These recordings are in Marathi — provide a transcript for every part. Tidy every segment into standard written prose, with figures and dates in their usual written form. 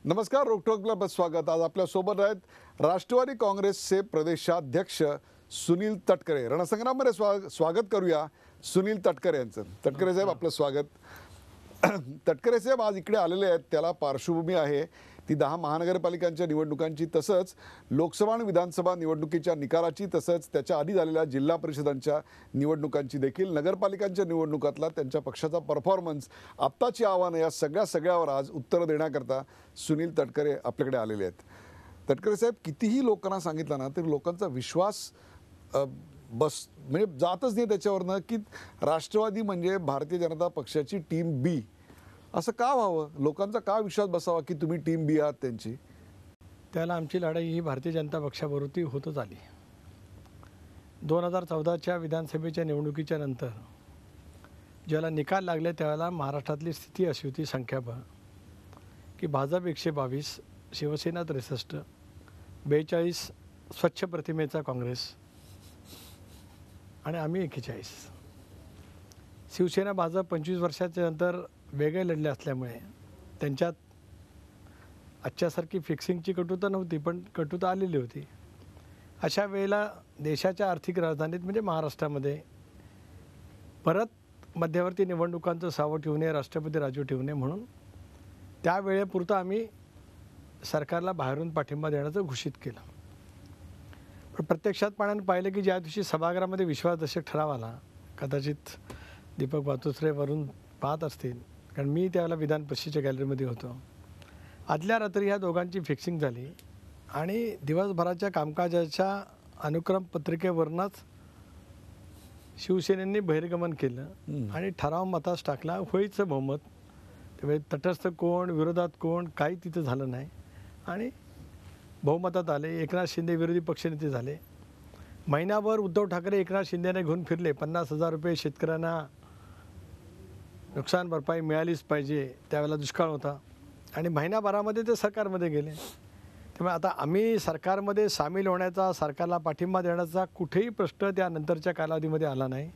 नमस्कार, रोकटोक क्लब स्वागत। आज आपल्या सोबत आहेत राष्ट्रवादी काँग्रेसचे प्रदेशाध्यक्ष सुनील तटकरे। रणसंग्राममध्ये स्वागत करूया सुनील तटकरे यांचं। तटकरे साहेब, आपलं स्वागत। तटकरे साहेब आज इकडे आलेले आहेत, त्याला पार्श्वभूमी आहे ती 10 महानगरपालिकांच्या निवडणुकांची, तसंच लोकसभा आणि विधानसभा निवडणुकीच्या निकालाची, तसंच त्याच्या आधी झालेल्या जिल्हा परिषदांच्या निवडणुकांची देखील, नगरपालिकांच्या निवडणुकातला त्यांच्या पक्षाचा परफॉर्मन्स, आत्ताची आव्हानं, या सगळ्यावर आज उत्तरं देण्याकरता सुनील तटकरे आपल्याकडे आलेले आहेत। तटकरे साहेब, कितीही लोकांना सांगितलं ना तरी लोकांचा विश्वास म्हणजे जातच नाही त्याच्यावरनं की राष्ट्रवादी म्हणजे भारतीय जनता पक्षाची टीम बी, असं का व्हावं? लोकांचा का विश्वास बसावा की तुम्ही टीम बी आहात त्यांची? त्याला आमची लढाई ही भारतीय जनता पक्षाबरोबर होतच आली। 2014च्या विधानसभेच्या निवडणुकीच्या नंतर ज्याला निकाल लागले त्यावेळेला महाराष्ट्रातली स्थिती अशी होती, संख्याबळ, की भाजप 122, शिवसेना 63, 42 स्वच्छ प्रतिमेचा काँग्रेस आणि आम्ही 41। शिवसेना भाजप 25 वर्षाच्या नंतर वेगळे लढले असल्यामुळे त्यांच्यात आजच्यासारखी फिक्सिंगची कटुता नव्हती, पण कटुता आलेली होती। अशा वेळेला देशाच्या आर्थिक राजधानीत म्हणजे महाराष्ट्रामध्ये परत मध्यवर्ती निवडणुकांचं सावट ठेवू नये, राष्ट्रपती राजू ठेवू नये म्हणून त्यावेळेपुरतं आम्ही सरकारला बाहेरून पाठिंबा देण्याचं घोषित केलं। पण प्रत्यक्षात पाहिलं की ज्या दिवशी सभागृहामध्ये विश्वासदर्शक ठराव आला, कदाचित दीपक बातुसरे वरून पाहत असतील, कारण मी त्यावेळेला विधान परिषदेच्या गॅलरीमध्ये होतो, आदल्या रात्री ह्या दोघांची फिक्सिंग झाली आणि दिवसभराच्या कामकाजाच्या अनुक्रम पत्रिकेवरूनच शिवसेनेने बहिर्गमन केलं आणि ठराव मतास टाकला, होईचं बहुमत। त्यावेळी तटस्थ कोण, विरोधात कोण, काही तिथं झालं नाही आणि बहुमतात आले। एकनाथ शिंदे विरोधी पक्षनेते झाले। महिनाभर उद्धव ठाकरे एकनाथ शिंदेने घेऊन फिरले, 50,000 रुपये शेतकऱ्यांना नुकसान भरपाई मिळालीच पाहिजे, त्यावेळेला दुष्काळ होता, आणि महिनाभरामध्ये ते सरकारमध्ये गेले। त्यामुळे आता आम्ही सरकारमध्ये सामील होण्याचा, सरकारला पाठिंबा देण्याचा कुठेही प्रश्न त्यानंतरच्या कालावधीमध्ये आला नाही।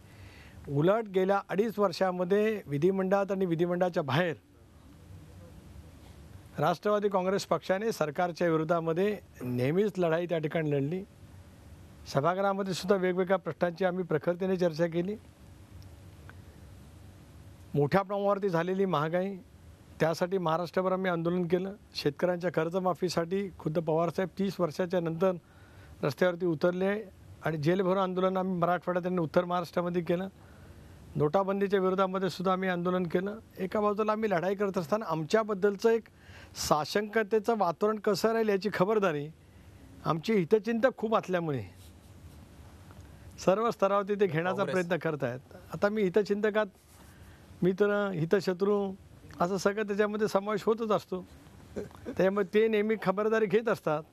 उलट गेल्या 2.5 वर्षामध्ये विधिमंडळात आणि विधिमंडळाच्या बाहेर राष्ट्रवादी काँग्रेस पक्षाने सरकारच्या विरोधामध्ये नेहमीच लढाई त्या ठिकाणी लढली। सभागृहामध्ये सुद्धा वेगवेगळ्या प्रश्नांची आम्ही प्रखरतेने चर्चा केली। मोठ्या प्रमाणावरती झालेली महागाई, त्यासाठी महाराष्ट्रभर आम्ही आंदोलन केलं। शेतकऱ्यांच्या कर्जमाफीसाठी खुद्द पवारसाहेब 30 वर्षाच्या नंतर रस्त्यावरती उतरले आणि जेलभरो आंदोलन आम्ही मराठवाड्यात आणि उत्तर महाराष्ट्रामध्ये केलं। नोटाबंदीच्या विरोधामध्ये सुद्धा आम्ही आंदोलन केलं। एका बाजूला आम्ही लढाई करत असताना आमच्याबद्दलचं एक साशंकतेचं वातावरण कसं राहील याची खबरदारी आमचे हितचिंतक खूप असल्यामुळे सर्व स्तरावरती ते घेण्याचा प्रयत्न करत आहेत। आता मी हितचिंतकात मित्र, हितशत्रू असं सगळं त्याच्यामध्ये समावेश होतच असतो, त्यामुळे ते नेहमी खबरदारी घेत असतात।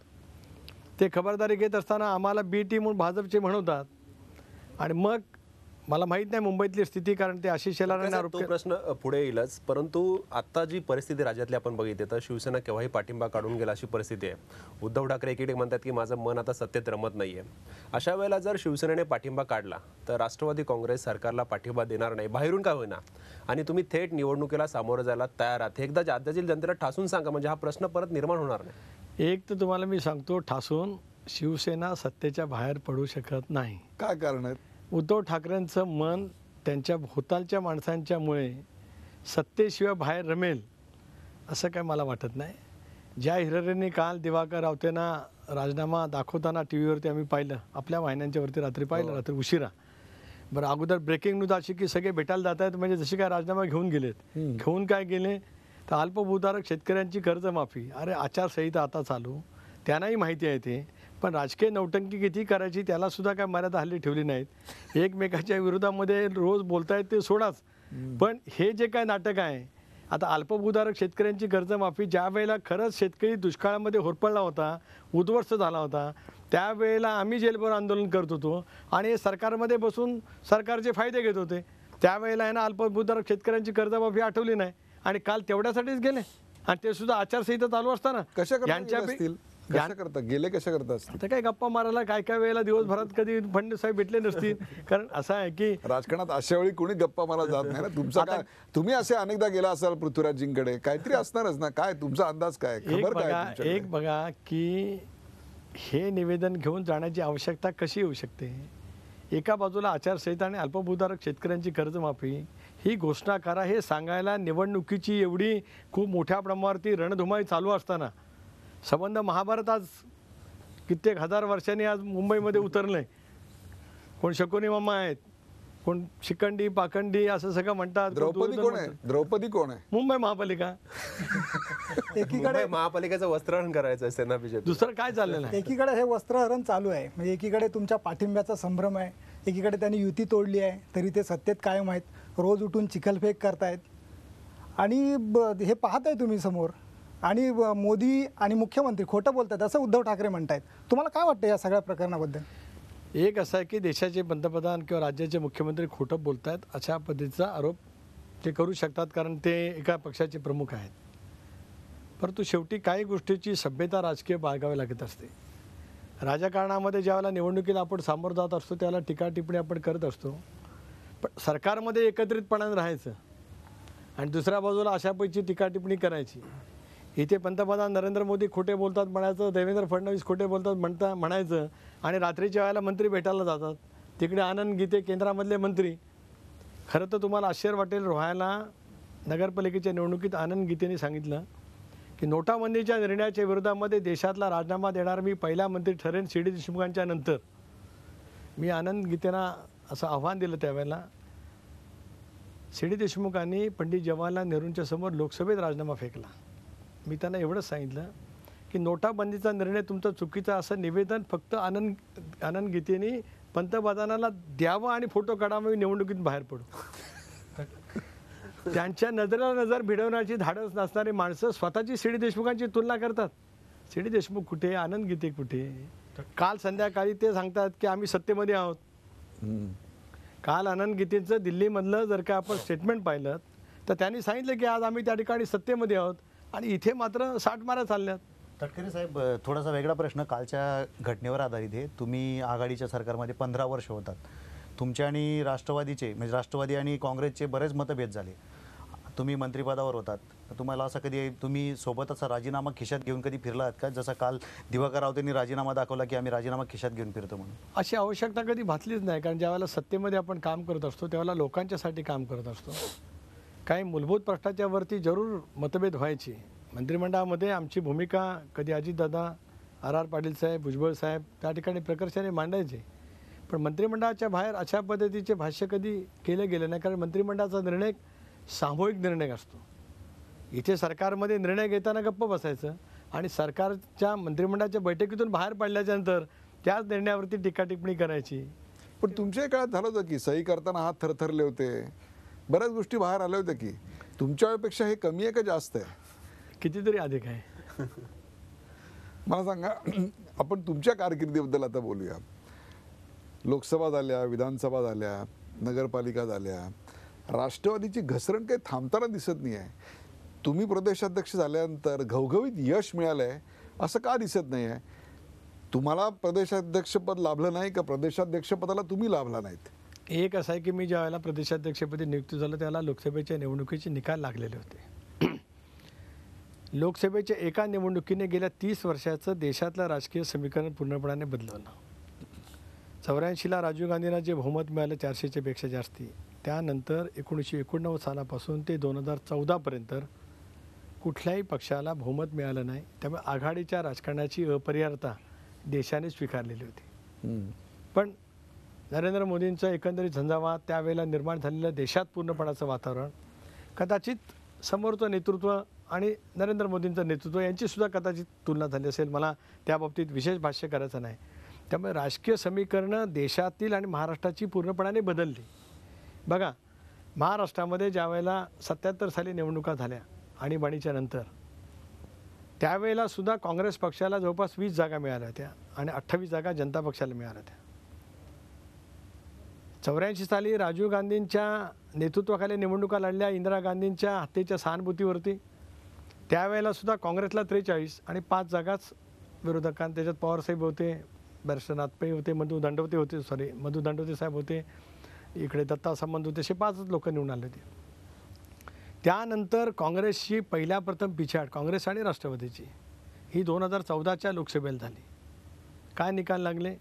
ते खबरदारी घेत असताना आम्हाला बी टीम म्हणून भाजपचे म्हणवतात आणि मग मला माहीत नाही मुंबईतली स्थिती, कारण ते आशिष शेलारांना तो प्रश्न पुढे येईलच, परंतु आता जी परिस्थिती राज्यातली आपण बघितली तर शिवसेना केव्हाही पाठिंबा काढून गेला अशी परिस्थिती आहे। उद्धव ठाकरे एकीकडे म्हणतात की माझं मन आता सत्तेत रमत नाहीये। अशा वेळेला जर शिवसेनेने पाठिंबा काढला तर राष्ट्रवादी काँग्रेस सरकारला पाठिंबा देणार नाही, बाहेरून का होईना, आणि तुम्ही थेट निवडणुकीला सामोरं जायला तयार आहात, एकदा राज्यातील जनतेला ठासून सांगा, म्हणजे हा प्रश्न परत निर्माण होणार नाही। एक तर तुम्हाला मी सांगतो, ठासून शिवसेना सत्तेच्या बाहेर पडू शकत नाही। काय कारण आहे? उद्धव ठाकरेंचं मन त्यांच्या भोवतालच्या माणसांच्यामुळे सत्तेशिवाय बाहेर रमेल असं काय मला वाटत नाही। ज्या हिरारेंनी काल दिवाकर रावतेंना राजीनामा दाखवताना टी व्हीवरती आम्ही पाहिलं, आपल्या वाहिन्यांच्यावरती रात्री पाहिलं, रात्री उशिरा। बरं, अगोदर ब्रेकिंग न्यूज अशी की सगळे भेटायला जात आहेत, म्हणजे जसे काय राजीनामा घेऊन गेलेत। घेऊन काय गेले तर अल्पभूधारक शेतकऱ्यांची कर्जमाफी, अरे आचारसंहिता आता चालू, त्यांनाही माहिती आहे ते, पण राजकीय नौटंकी किती करायची त्याला सुद्धा काय मर्यादा हल्ली ठेवली नाहीत। एकमेकाच्या विरोधामध्ये रोज बोलतायत ते सोडाच, पण हे जे काय नाटक आहे, आता अल्पभूधारक शेतकऱ्यांची कर्जमाफी ज्या वेळेला खरंच शेतकरी दुष्काळामध्ये होरपळला होता, उद्ध्वस्त झाला होता, त्यावेळेला आम्ही जेलभर आंदोलन करत होतो आणि सरकारमध्ये बसून सरकारचे फायदे घेत होते। त्यावेळेला आहे ना अल्पभूधारक शेतकऱ्यांची कर्जमाफी आठवली नाही आणि काल तेवढ्यासाठीच गेले, आणि ते सुद्धा आचारसंहिता चालू असताना। कशा कशा करता गेले कशा करता असतील? आता काय गप्पा मारायला काय काय वेळेला दिवसभरात कधी फडणवीस साहेब भेटले नसतील. कारण असं आहे की राजकारणात अशा वेळी कोणी गप्पा मला जात नाही ना. तुमचा काय, तुम्ही असे अनेकदा गेला असाल पृथ्वीराजजींकडे, काहीतरी असणारच ना. काय तुमचा अंदाज काय, खबर काय तुमच्याकडे? एक बघा की हे निवेदन घेऊन जाण्याची आवश्यकता कशी येऊ शकते. एका बाजूला आचारसंहिता आणि अल्पभूधारक शेतकऱ्यांची कर्जमाफी ही घोषणा करा हे सांगायला निवडणुकीची एवढी खूप मोठ्या प्रमाणावरती रणधुमाळी चालू असताना संबंध महाभारत आज कित्येक हजार वर्षांनी आज मुंबईमध्ये उतरलंय. कोण शकुनी मामा आहेत, कोण शिखंडी पाखंडी असं सगळं म्हणतात. कोण द्रौपदी दुर्योधन कोण आहे? म्हणतात. द्रौपदी कोण आहे? मुंबई महापालिका. मुंबई महापालिकेचं वस्त्रहरण करायचं सेना बीजेपी. दुसरं काय चाललेलं आहे? एकीकडे हे वस्त्रहरण चालू आहे, म्हणजे एकीकडे तुमच्या पाठिंब्याचा संभ्रम आहे, एकीकडे त्यांनी युती तोडली आहे तरी ते सत्तेत कायम आहेत, रोज उठून चिखलफेक करतायत आणि हे पाहताय तुम्ही समोर. आणि मोदी आणि मुख्यमंत्री खोटं बोलतात असं उद्धव ठाकरे म्हणतायत. तुम्हाला काय वाटतं या सगळ्या प्रकरणाबद्दल? एक असं आहे की देशाचे पंतप्रधान किंवा राज्याचे मुख्यमंत्री खोटं बोलतायत अशा पद्धतीचा आरोप ते करू शकतात, कारण ते एका पक्षाचे प्रमुख आहेत. परंतु शेवटी काही गोष्टीची सभ्यता राजकीय बाळगावी लागत असते. राजकारणामध्ये ज्यावेळेला निवडणुकीला आपण सामोरं जात असतो त्यावेळेला टीका टिप्पणी आपण करत असतो, पण सरकारमध्ये एकत्रितपणाने राहायचं आणि दुसऱ्या बाजूला अशापैकी टीका टिप्पणी करायची. इथे पंतप्रधान नरेंद्र मोदी खोटे बोलतात म्हणायचं, देवेंद्र फडणवीस खोटे बोलतात म्हणायचं आणि रात्रीच्या वेळेला मंत्री भेटायला जातात. तिकडे आनंद गीते केंद्रामधले मंत्री. खरं तर तुम्हाला आश्चर्य वाटेल, रोहायला नगरपालिकेच्या निवडणुकीत आनंद गीतेने सांगितलं की नोटाबंदीच्या निर्णयाच्या विरोधामध्ये देशातला राजीनामा देणार मी पहिला मंत्री ठरेन सी डी देशमुखांच्या नंतर. मी आनंद गीतेंना असं आव्हान दिलं त्यावेळेला. सी डी देशमुखांनी पंडित जवाहरलाल नेहरूंच्या समोर लोकसभेत राजीनामा फेकला. मी त्यांना एवढंच सांगितलं की नोटाबंदीचा निर्णय तुमचा चुकीचा असं निवेदन फक्त आनंद गीतेंनी पंतप्रधानाला द्यावं आणि फोटो काढावा, मी निवडणुकीत बाहेर पडू. त्यांच्या नजरेला नजर भिडवण्याची धाडस नसणारी माणसं स्वतःची सी डी देशमुखांची तुलना करतात. सी डी देशमुख कुठे, आनंद गीते कुठे? काल संध्याकाळी ते सांगतात की आम्ही सत्तेमध्ये आहोत. काल आनंद गीतेंचं दिल्लीमधलं जर का आपण स्टेटमेंट पाहिलं तर त्यांनी सांगितलं की आज आम्ही त्या ठिकाणी सत्तेमध्ये आहोत आणि इथे मात्र 60 मारा चालल्यात. तटकरे साहेब, थोडासा वेगळा प्रश्न कालच्या घटनेवर आधारित आहे. तुम्ही आघाडीच्या सरकारमध्ये 15 वर्ष होतात. तुमच्या आणि राष्ट्रवादीचे, म्हणजे राष्ट्रवादी आणि काँग्रेसचे बरेच मतभेद झाले. तुम्ही मंत्रिपदावर होतात, तुम्हाला असं कधी तुम्ही सोबत असा राजीनामा खिशात घेऊन कधी फिरला आहात का? जसा काल दिवाकर रावतेंनी राजीनामा दाखवला की आम्ही राजीनामा खिशात घेऊन फिरतो म्हणून. अशी आवश्यकता कधी भासलीच नाही, कारण ज्यावेळेला सत्तेमध्ये आपण काम करत असतो त्यावेळेला लोकांच्यासाठी काम करत असतो. काही मूलभूत प्रश्नाच्या वरती जरूर मतभेद व्हायची. मंत्रिमंडळामध्ये आमची भूमिका कधी अजितदादा, आर पाटील साहेब, भुजबळ साहेब त्या ठिकाणी प्रकर्षाने मांडायचे, पण मंत्रिमंडळाच्या बाहेर अशा पद्धतीचे भाष्य कधी केले गेले नाही, कारण मंत्रिमंडळाचा निर्णय सामूहिक निर्णय असतो. इथे सरकारमध्ये निर्णय घेताना गप्प बसायचं आणि सरकारच्या मंत्रिमंडळाच्या बैठकीतून बाहेर पडल्याच्यानंतर त्याच निर्णयावरती टीका टिप्पणी करायची. पण तुमच्या काळात झालं होतं की सही करताना हात थरथरले होते, बऱ्याच गोष्टी बाहेर आल्या होत्या की. तुमच्या वेळेपेक्षा हे कमी आहे का जास्त आहे? कितीतरी अधिक आहे. मला सांगा, आपण तुमच्या कारकिर्दीबद्दल आता बोलूया. लोकसभा झाल्या, विधानसभा झाल्या, नगरपालिका झाल्या, राष्ट्रवादीची घसरण काही थांबताना दिसत नाही आहे. तुम्ही प्रदेशाध्यक्ष झाल्यानंतर घवघवीत यश मिळालंय असं का दिसत नाही आहे? तुम्हाला प्रदेशाध्यक्षपद लाभलं नाही का प्रदेशाध्यक्षपदाला तुम्ही लाभला नाहीत? एक असं आहे की मी ज्या वेळेला प्रदेशाध्यक्षपदी नियुक्त झालं त्याला लोकसभेच्या निवडणुकीचे निकाल लागलेले होते. लोकसभेच्या एका निवडणुकीने गेल्या 30 वर्षाचं देशातलं राजकीय समीकरण पूर्णपणाने बदलवलं. 84ला राजीव गांधींना जे बहुमत मिळालं 400च्या पेक्षा जास्ती, त्यानंतर 1989 सालापासून ते 2014पर्यंत कुठल्याही पक्षाला बहुमत मिळालं नाही. त्यामुळे आघाडीच्या राजकारणाची अपरिहार्यता देशाने स्वीकारलेली होती. पण नरेंद्र मोदींचं एकंदरीत झंझावात, त्यावेळेला निर्माण झालेलं देशात पूर्णपणाचं वातावरण, कदाचित समोरचं नेतृत्व आणि नरेंद्र मोदींचं नेतृत्व यांची सुद्धा कदाचित तुलना झाली असेल. मला त्या बाबतीत विशेष भाष्य करायचं नाही. त्यामुळे राजकीय समीकरणं देशातील आणि महाराष्ट्राची पूर्णपणाने बदलली. बघा, महाराष्ट्रामध्ये ज्या वेळेला 77 साली निवडणुका झाल्या आणीबाणीच्या नंतर, त्यावेळेला सुद्धा काँग्रेस पक्षाला जवळपास 20 जागा मिळाल्या होत्या आणि 28 जागा जनता पक्षाला मिळाल्या होत्या. 84 साली राजीव गांधींच्या नेतृत्वाखाली निवडणुका लढल्या इंदिरा गांधींच्या हत्येच्या सहानुभूतीवरती. त्यावेळेला सुद्धा काँग्रेसला 43 आणि 5 जागाच विरोधकांत त्याच्यात पवारसाहेब होते, बॅरिस्टर नाथपै होते, मधु दंडवते साहेब होते, इकडे दत्ता संबंध होते, असे 5च लोक निवडून आले होते. त्यानंतर काँग्रेसची पहिल्या प्रथम पिछाड काँग्रेस आणि राष्ट्रवादीची ही 2014च्या लोकसभेला झाली. काय निकाल लागले?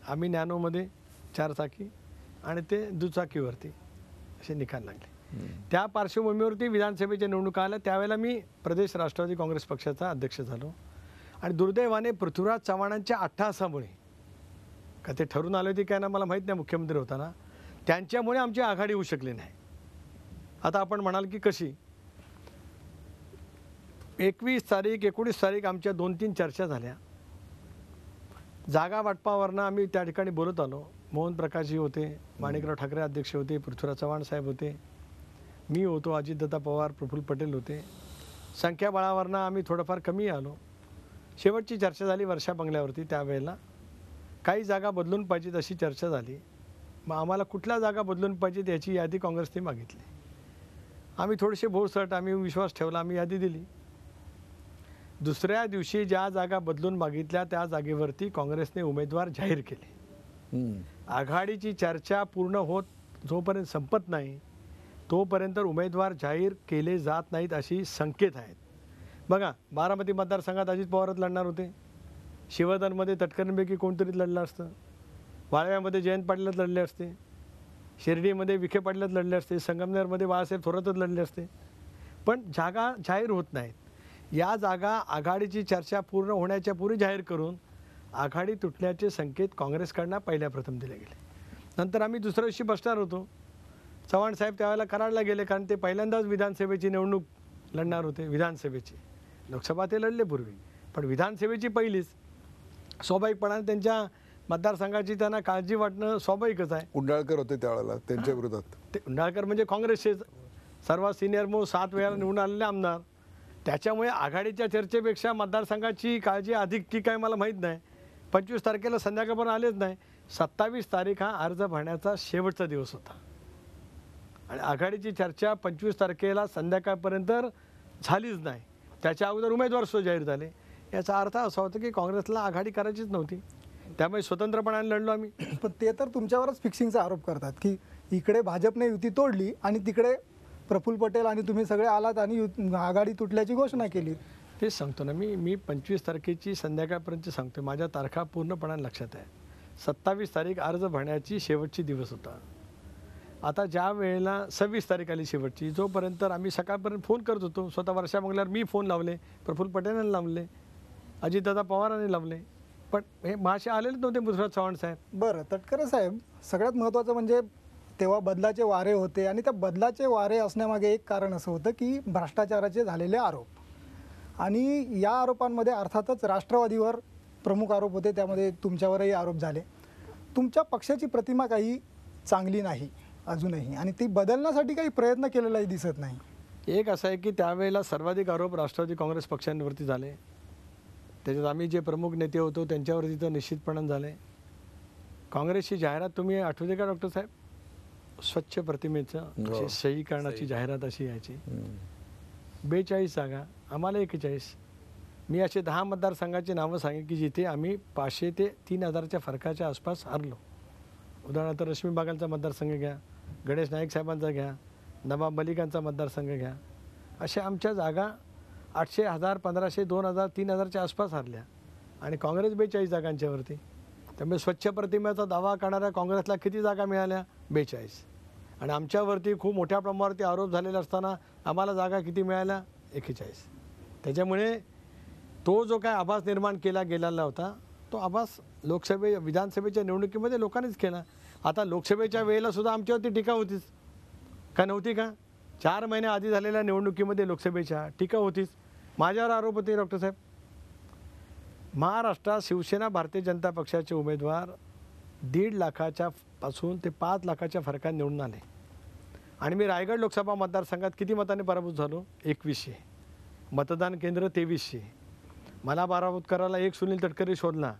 आम्ही नॅनोमध्ये 4 चाकी आणि ते दुचाकीवरती असे निकाल लागले. त्या पार्श्वभूमीवरती विधानसभेच्या निवडणुका आल्या. त्यावेळेला मी प्रदेश राष्ट्रवादी काँग्रेस पक्षाचा अध्यक्ष झालो आणि दुर्दैवाने पृथ्वीराज चव्हाणांच्या अट्टहासामुळे का ते ठरून आले होते काय ना मला माहीत नाही, मुख्यमंत्री होताना त्यांच्यामुळे आमची आघाडी होऊ शकली नाही. आता आपण म्हणाल की कशी? 21 तारीख 19 तारीख आमच्या 2-3 चर्चा झाल्या. जागा वाटपावरनं आम्ही त्या ठिकाणी बोलत आलो. मोहन प्रकाशजी होते, माणिकराव ठाकरे अध्यक्ष होते, पृथ्वीराज चव्हाण साहेब होते, मी होतो, अजितदादा पवार, प्रफुल्ल पटेल होते. संख्याबळावरनं आम्ही थोडंफार कमी आलो. शेवटची चर्चा झाली वर्षा बंगल्यावरती. त्यावेळेला काही जागा बदलून पाहिजेत अशी चर्चा झाली. मग आम्हाला कुठल्या जागा बदलून पाहिजेत याची यादी काँग्रेसने मागितली. आम्ही थोडेसे भोळसट, आम्ही विश्वास ठेवला, आम्ही यादी दिली. दुसऱ्या दिवशी ज्या जागा बदलून मागितल्या त्या जागेवरती काँग्रेसने उमेदवार जाहीर केले. आघाडीची चर्चा पूर्ण होत जोपर्यंत संपत नाही तोपर्यंत उमेदवार जाहीर केले जात नाहीत अशी संकेत आहेत. बघा, बारामती मतदारसंघात अजित पवारच लढणार होते, शिवधनमध्ये तटकरेंपैकी कोणतरीच लढलं असतं, वाळव्यामध्ये जयंत पाटीलच लढले असते, शिर्डीमध्ये विखे पाटीलच लढले असते, संगमनेरमध्ये बाळासाहेब थोरातच लढले असते. पण जागा जाहीर होत नाहीत. या जागा आघाडीची चर्चा पूर्ण होण्याच्या पूर्वी जाहीर करून आघाडी तुटण्याचे संकेत काँग्रेसकडनं पहिल्या प्रथम दिले गेले. नंतर आम्ही दुसऱ्या दिवशी बसणार होतो. चव्हाण साहेब त्यावेळेला कराडला गेले, कारण ते पहिल्यांदाच विधानसभेची निवडणूक लढणार होते. विधानसभेची, लोकसभा ते लढले पूर्वी, पण विधानसभेची पहिलीच. स्वाभाविकपणाने त्यांच्या मतदारसंघाची त्यांना काळजी वाटणं स्वाभाविकच आहे. उंडाळकर होते त्यावेळेला त्यांच्या विरोधात. ते उंडाळकर म्हणजे काँग्रेसचे सर्वात सिनियर मोस्ट 7 वेळा निवडून आलेले आमदार. त्याच्यामुळे आघाडीच्या चर्चेपेक्षा मतदारसंघाची काळजी अधिक की काय मला माहीत नाही. 25 तारखेला संध्याकाळपर्यंत आलेच नाही. 27 तारीख हा अर्ज भरण्याचा शेवटचा दिवस होता आणि आघाडीची चर्चा 25 तारखेला संध्याकाळपर्यंत झालीच नाही. त्याच्या अगोदर उमेदवार सुद्धा जाहीर झाले. याचा अर्थ असा होता की काँग्रेसला आघाडी करायचीच नव्हती. त्यामुळे स्वतंत्रपणाने लढलो आम्ही. पण ते तर तुमच्यावरच फिक्सिंगचा आरोप करतात की इकडे भाजपने युती तोडली आणि तिकडे प्रफुल्ल पटेल आणि तुम्ही सगळे आलात आणि आघाडी तुटल्याची घोषणा केली. तेच सांगतो ना मी 25 तारखेची संध्याकाळपर्यंत सांगतो. माझ्या तारखा पूर्णपणाने लक्षात आहे. 27 तारीख अर्ज भरण्याची शेवटची दिवस होता. आता ज्या वेळेला 26 तारीख आली शेवटची, जोपर्यंत आम्ही सकाळपर्यंत फोन करत होतो. स्वतः वर्षा बंगल्यावर मी फोन लावले, प्रफुल्ल पटेलांनी लावले, अजितदादा पवारांनी लावले, पण हे भाषे आलेलेच नव्हते पृथ्वीराज चव्हाण साहेब. बरं, तटकरे साहेब, सगळ्यात महत्त्वाचं म्हणजे तेव्हा बदलाचे वारे होते आणि त्या बदलाचे वारे असण्यामागे एक कारण असं होतं की भ्रष्टाचाराचे झालेले आरोप आणि या आरोपांमध्ये अर्थातच राष्ट्रवादीवर प्रमुख आरोप होते. त्यामध्ये तुमच्यावरही आरोप झाले. तुमच्या पक्षाची प्रतिमा काही चांगली नाही अजूनही आणि ती बदलण्यासाठी काही प्रयत्न केलेलाही दिसत नाही. एक असं आहे की त्यावेळेला सर्वाधिक आरोप राष्ट्रवादी काँग्रेस पक्षांवरती झाले. त्याच्यात आम्ही जे प्रमुख नेते होतो त्यांच्यावरती तर निश्चितपणे झाले. काँग्रेसची जाहिरात तुम्ही आठवते का डॉक्टर साहेब? स्वच्छ प्रतिमेचं सही करण्याची जाहिरात अशी यायची. 42 जागा, आम्हाला 41. मी असे 10 मतदारसंघाची नावं सांगेन की जिथे आम्ही 500 ते 3000च्या फरकाच्या आसपास हरलो. उदाहरणार्थ रश्मी बागांचा मतदारसंघ घ्या, गणेश नाईक साहेबांचा घ्या, नवाब मलिकांचा मतदारसंघ घ्या. अशा आमच्या जागा 800, 1000, 1500, 2000, 3000च्या आसपास हरल्या आणि काँग्रेस 42 जागांच्यावरती. त्यामुळे स्वच्छ प्रतिमेचा दावा करणाऱ्या काँग्रेसला किती जागा मिळाल्या? 42. आणि आमच्यावरती खूप मोठ्या प्रमाणावरती आरोप झालेले असताना आम्हाला जागा किती मिळाल्या? 41. त्याच्यामुळे तो जो काय आभास निर्माण केला गेलेला होता तो आभास विधानसभेच्या निवडणुकीमध्ये लोकांनीच केला. आता लोकसभेच्या वेळेला सुद्धा आमच्यावरती टीका होतीच का नव्हती का? 4 महिने आधी झालेल्या निवडणुकीमध्ये लोकसभेच्या टीका होतीच. माझ्यावर आरोप होते डॉक्टर साहेब. महाराष्ट्रात शिवसेना भारतीय जनता पक्षाचे उमेदवार 1.5 लाखाच्या पासून ते 5 लाखाच्या फरकाने निवडून आले आणि मी रायगड लोकसभा मतदारसंघात किती मतांनी पराभूत झालो? 2100. मतदान केंद्र 2300. मला पराभूत करायला एक सुनील तटकरे शोधला,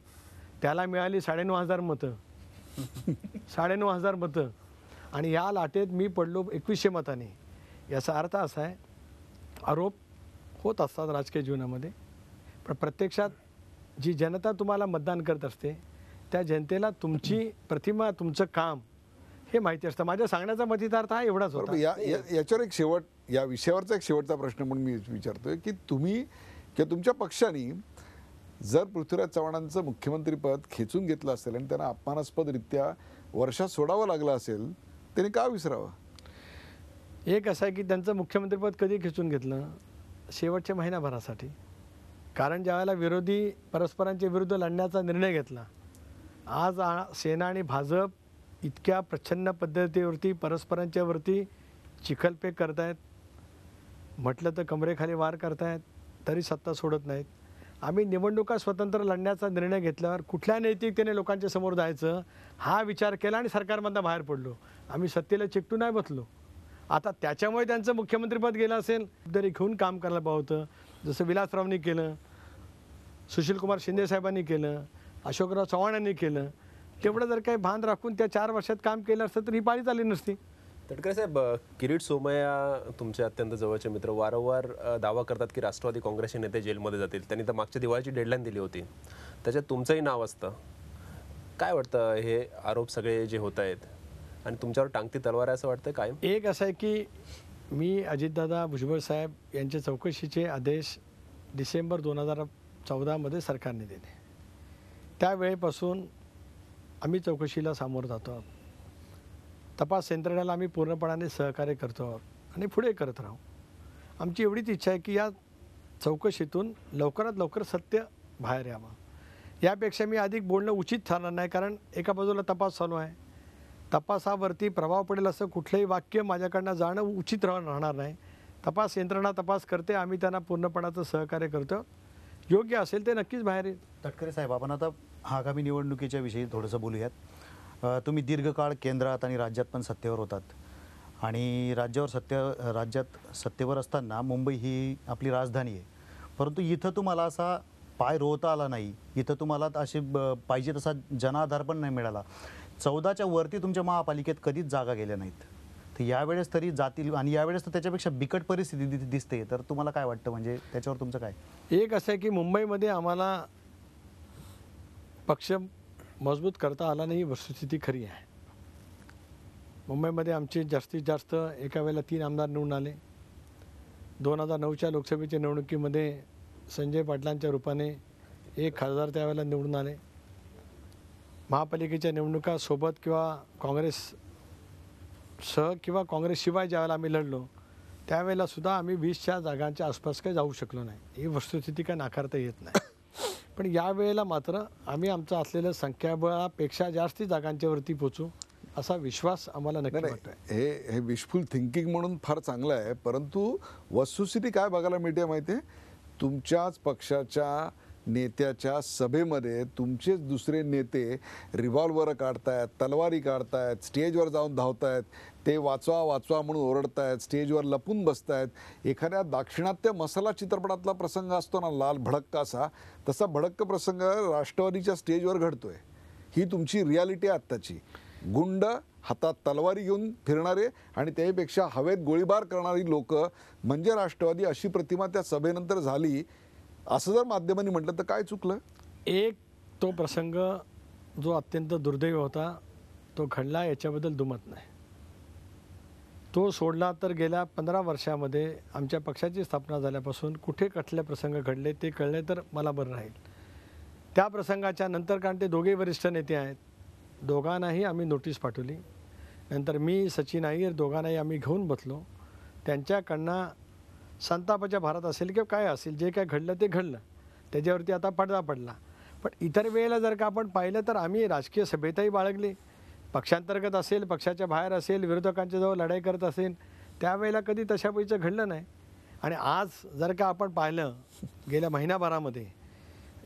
त्याला मिळाली 9500 मतं. 9500 मतं आणि या लाटेत मी पडलो 2100 मतांनी. याचा अर्थ असा आहे, आरोप होत असतात राजकीय जीवनामध्ये, पण प्रत्यक्षात जी जनता तुम्हाला मतदान करत असते त्या जनतेला तुमची प्रतिमा तुमचं काम हे माहिती असतं. माझ्या सांगण्याचा मतितार्थ हा एवढाच होता. बरोबर. याच्यावर एक शेवट, या विषयावरचा एक शेवटचा प्रश्न म्हणून मी विचारतोय की तुम्ही किंवा तुमच्या पक्षाने जर पृथ्वीराज चव्हाणांचं मुख्यमंत्रीपद खेचून घेतलं असेल आणि त्यांना अपमानास्पदरित्या वर्षात सोडावं लागलं असेल, त्यांनी का विसरावं? एक असं आहे की त्यांचं मुख्यमंत्रीपद कधी खेचून घेतलं? शेवटच्या महिनाभरासाठी. कारण ज्यावेळेला विरोधी परस्परांच्या विरुद्ध लढण्याचा निर्णय घेतला, आज सेना आणि भाजप इतक्या प्रच्छन्न पद्धतीवरती परस्परांच्यावरती चिखलफेक करतायत, म्हटलं तर कमरेखाली वार करतायत, तरी सत्ता सोडत नाहीत. आम्ही निवडणुका स्वतंत्र लढण्याचा निर्णय घेतल्यावर कुठल्या नैतिकतेने लोकांच्या समोर जायचं हा विचार केला आणि सरकारमधनं बाहेर पडलो. आम्ही सत्तेला चिकटून नाही बसलो. आता त्याच्यामुळे त्यांचं मुख्यमंत्रीपद गेलं असेल, जरी घेऊन काम करायला पाहिजे होतं. जसं विलासरावनी केलं, सुशीलकुमार शिंदे साहेबांनी केलं, अशोकराव चव्हाणांनी केलं. तेवढं जर काही भान राखून त्या 4 वर्षात काम केलं असतं तर ही पाळी आली नसती. तटकरे साहेब, किरीट सोमय्या तुमचे अत्यंत जवळचे मित्र वारंवार दावा करतात की राष्ट्रवादी काँग्रेसचे नेते जेलमध्ये जातील. त्यांनी तर मागच्या दिवाळीची डेडलाईन दिली होती, त्याच्यात तुमचंही नाव असतं. काय वाटतं हे आरोप सगळे जे होत आहेत आणि तुमच्यावर टांगती तलवार आहे असं वाटतं काय? एक असं आहे की मी अजितदादा भुजबळ साहेब यांचे चौकशीचे आदेश डिसेंबर 2014 सरकारने दिले. त्यावेळेपासून आम्ही चौकशीला सामोरं जातो आहोत. तपास यंत्रणेला आम्ही पूर्णपणाने सहकार्य करतो आहोत आणि पुढे करत राहू. आमची एवढीच इच्छा आहे की या चौकशीतून लवकरात लवकर सत्य बाहेर यावं. यापेक्षा मी अधिक बोलणं उचित ठरणार नाही, कारण एका बाजूला तपास चालू आहे. तपासावरती प्रभाव पडेल असं कुठलंही वाक्य माझ्याकडनं जाणं उचित राहणार नाही. तपास यंत्रणा तपास करते, आम्ही त्यांना पूर्णपणाचं सहकार्य करतो. योग्य असेल ते नक्कीच बाहेर येईल. तटकरे साहेब, आपण आता आगामी निवडणुकीच्या विषयी थोडंसं बोलूयात. तुम्ही दीर्घकाळ केंद्रात आणि राज्यात पण सत्तेवर होतात आणि राज्यात सत्तेवर असताना मुंबई ही आपली राजधानी आहे, परंतु इथं तुम्हाला असा पाय रोवता आला नाही, इथं तुम्हाला असे पाहिजे तसा जनाधार पण नाही मिळाला. 14च्या वरती तुमच्या महापालिकेत कधीच जागा गेल्या नाहीत. तर यावेळेस तरी जातील आणि यावेळेस तर त्याच्यापेक्षा बिकट परिस्थिती दिसते. तर तुम्हाला काय वाटतं, म्हणजे त्याच्यावर तुमचं काय? एक असं आहे की मुंबईमध्ये आम्हाला पक्ष मजबूत करता आला नाही, वस्तुस्थिती खरी आहे. मुंबईमध्ये आमचे जास्तीत जास्त एका वेळेला 3 आमदार निवडून आले. 2009च्या लोकसभेच्या निवडणुकीमध्ये संजय पाटलांच्या रूपाने 1 खासदार त्यावेळेला निवडून आले. महापालिकेच्या निवडणुका सोबत किंवा काँग्रेससह किंवा काँग्रेसशिवाय ज्यावेळेला आम्ही लढलो त्यावेळेला सुद्धा आम्ही 20च्या जागांच्या आसपास काही जाऊ शकलो नाही. ही वस्तुस्थिती काय नाकारता येत नाही. पण यावेळेला मात्र आम्ही आमचं असलेलं संख्याबळापेक्षा जास्ती जागांच्यावरती पोचू असा विश्वास आम्हाला नक्की वाटतो. हे विशफुल थिंकिंग म्हणून फार चांगलं आहे, परंतु वस्तुस्थिती काय बघायला मिळते माहिती आहे? तुमच्याच पक्षाच्या नेत्याच्या सभेमध्ये तुमचेच दुसरे नेते रिव्हॉल्वर काढतायत, तलवारी काढतायत, स्टेजवर जाऊन धावतायत, ते वाचवा वाचवा म्हणून ओरडतायत, स्टेजवर लपून बसतायत. एखाद्या दाक्षिणात्य मसाला चित्रपटातला प्रसंग असतो ना, लाल भडक्का असा, तसा भडक्क प्रसंग राष्ट्रवादीच्या स्टेजवर घडतोय. ही तुमची रियालिटी आहे आत्ताची. गुंड, हातात तलवारी घेऊन फिरणारे आणि त्यापेक्षा हवेत गोळीबार करणारी लोक म्हणजे राष्ट्रवादी, अशी प्रतिमा त्या सभेनंतर झाली. असं जर माध्यमांनी म्हटलं तर काय चुकलं? एक तो प्रसंग जो अत्यंत दुर्दैवी होता तो घडला, याच्याबद्दल दुमत नाही. तो सोडला तर गेल्या 15 वर्षामध्ये आमच्या पक्षाची स्थापना झाल्यापासून कुठे कुठले प्रसंग घडले ते कळले तर मला बरं राहील. त्या प्रसंगाच्या नंतर, कारण ते दोघे वरिष्ठ नेते आहेत, दोघांनाही आम्ही नोटीस पाठवली. नंतर मी, सचिन अय्यर दोघांनाही आम्ही घेऊन बसलो. त्यांच्याकडनं संतापाच्या भारत असेल किंवा काय असेल, जे काय घडलं ते घडलं, त्याच्यावरती आता पडदा पडला. पण इतर वेळेला जर का आपण पाहिलं तर आम्ही राजकीय सभेतही बाळगली, पक्षांतर्गत असेल, पक्षाच्या बाहेर असेल, विरोधकांच्या जवळ लढाई करत असेल, त्यावेळेला कधी तशा पैचं घडलं नाही. आणि आज जर का आपण पाहिलं गेल्या महिनाभरामध्ये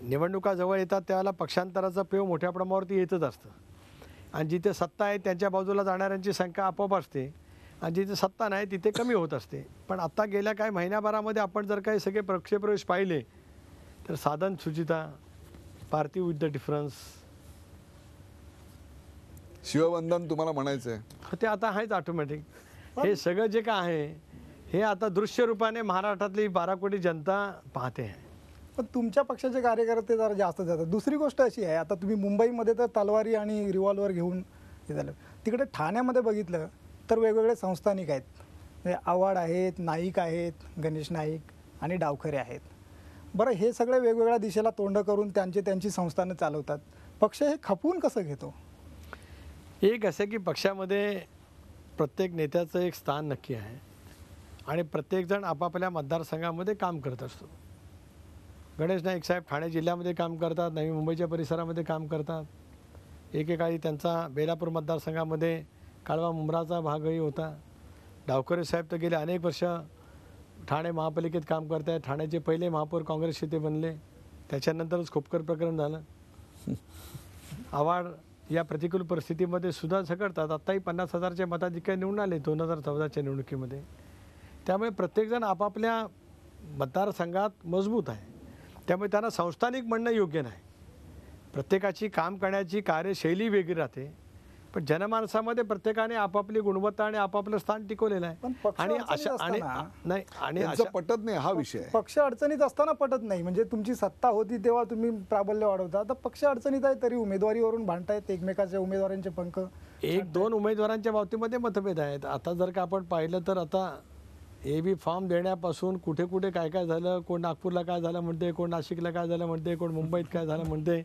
निवडणुका जवळ येतात त्यावेळेला पक्षांतराचं पेव मोठ्या प्रमाणावरती येतच असतं. आणि जिथे सत्ता आहे त्यांच्या बाजूला जाणाऱ्यांची संख्या आपोआप असते आणि जिथे सत्ता नाही तिथे कमी होत असते. पण आत्ता गेल्या काही महिन्याभरामध्ये आपण जर काही सगळे पक्षप्रवेश पाहिले तर साधन सुचिता, पार्थिव विथ द डिफरन्स, शिवबंधन तुम्हाला म्हणायचं आहे ते आता आहेच ऑटोमॅटिक. हे सगळं जे काय आहे हे आता दृश्य रूपाने महाराष्ट्रातली 12 कोटी जनता पाहते आहे. पण तुमच्या पक्षाचे कार्यकर्ते जरा जास्त जातात. दुसरी गोष्ट अशी आहे, आता तुम्ही मुंबईमध्ये तर तलवारी आणि रिव्हॉल्वर घेऊन हे झालं, तिकडे ठाण्यामध्ये बघितलं तर वेगवेगळे संस्थानिक आहेत, म्हणजे आव्हाड आहेत, नाईक आहेत, गणेश नाईक आणि डावखरे आहेत. बरं, हे सगळे वेगवेगळ्या दिशेला तोंड करून त्यांची संस्थानं चालवतात. पक्ष हे खपवून कसं घेतो? एक असं की पक्षामध्ये प्रत्येक नेत्याचं एक स्थान नक्की आहे आणि प्रत्येकजण आपापल्या मतदारसंघामध्ये काम करत असतो. गणेश नाईक साहेब ठाणे जिल्ह्यामध्ये काम करतात, नवी मुंबईच्या परिसरामध्ये काम करतात. एकेकाळी त्यांचा बेलापूर मतदारसंघामध्ये काळवा मुंब्राचा भागही होता. डावखरे साहेब तर गेले अनेक वर्ष ठाणे महापालिकेत काम करत आहेत. ठाण्याचे पहिले महापौर काँग्रेसचे ते बनले, त्याच्यानंतरच खोपकर प्रकरण झालं. आव्हाड या प्रतिकूल परिस्थितीमध्ये सुद्धा झगडतात. आत्ताही 50,000च्या मताधिक्याने निवडून आले 2014च्या निवडणुकीमध्ये. त्यामुळे प्रत्येकजण आपापल्या मतदारसंघात मजबूत आहे, त्यामुळे त्यांना संस्थानिक म्हणणं योग्य नाही. प्रत्येकाची काम करण्याची कार्यशैली वेगळी राहते, पण जनमानसामध्ये प्रत्येकाने आपापली गुणवत्ता आणि आपापलं स्थान टिकवलेलं पण आहे. पक्ष आणि अडचणीत अशा आणि असताना नाही आणि त्यांचं अशा पटत नाही हा विषय आहे. पक्ष अडचणीत असताना पटत नाही, म्हणजे तुमची सत्ता होती तेव्हा तुम्ही प्राबल्य वाढवता, आता पक्ष अडचणीत आहे तरी उमेदवारीवरून भांडतायत, एकमेकाच्या उमेदवारांचे पंख. एक दोन उमेदवारांच्या बाबतीमध्ये मतभेद आहेत. आता जर का आपण पाहिलं तर आता AB फॉर्म देण्यापासून कुठे कुठे काय काय झालं, कोण नागपूरला काय झालं म्हणते, कोण नाशिकला काय झालं म्हणते, कोण मुंबईत काय झालं म्हणते,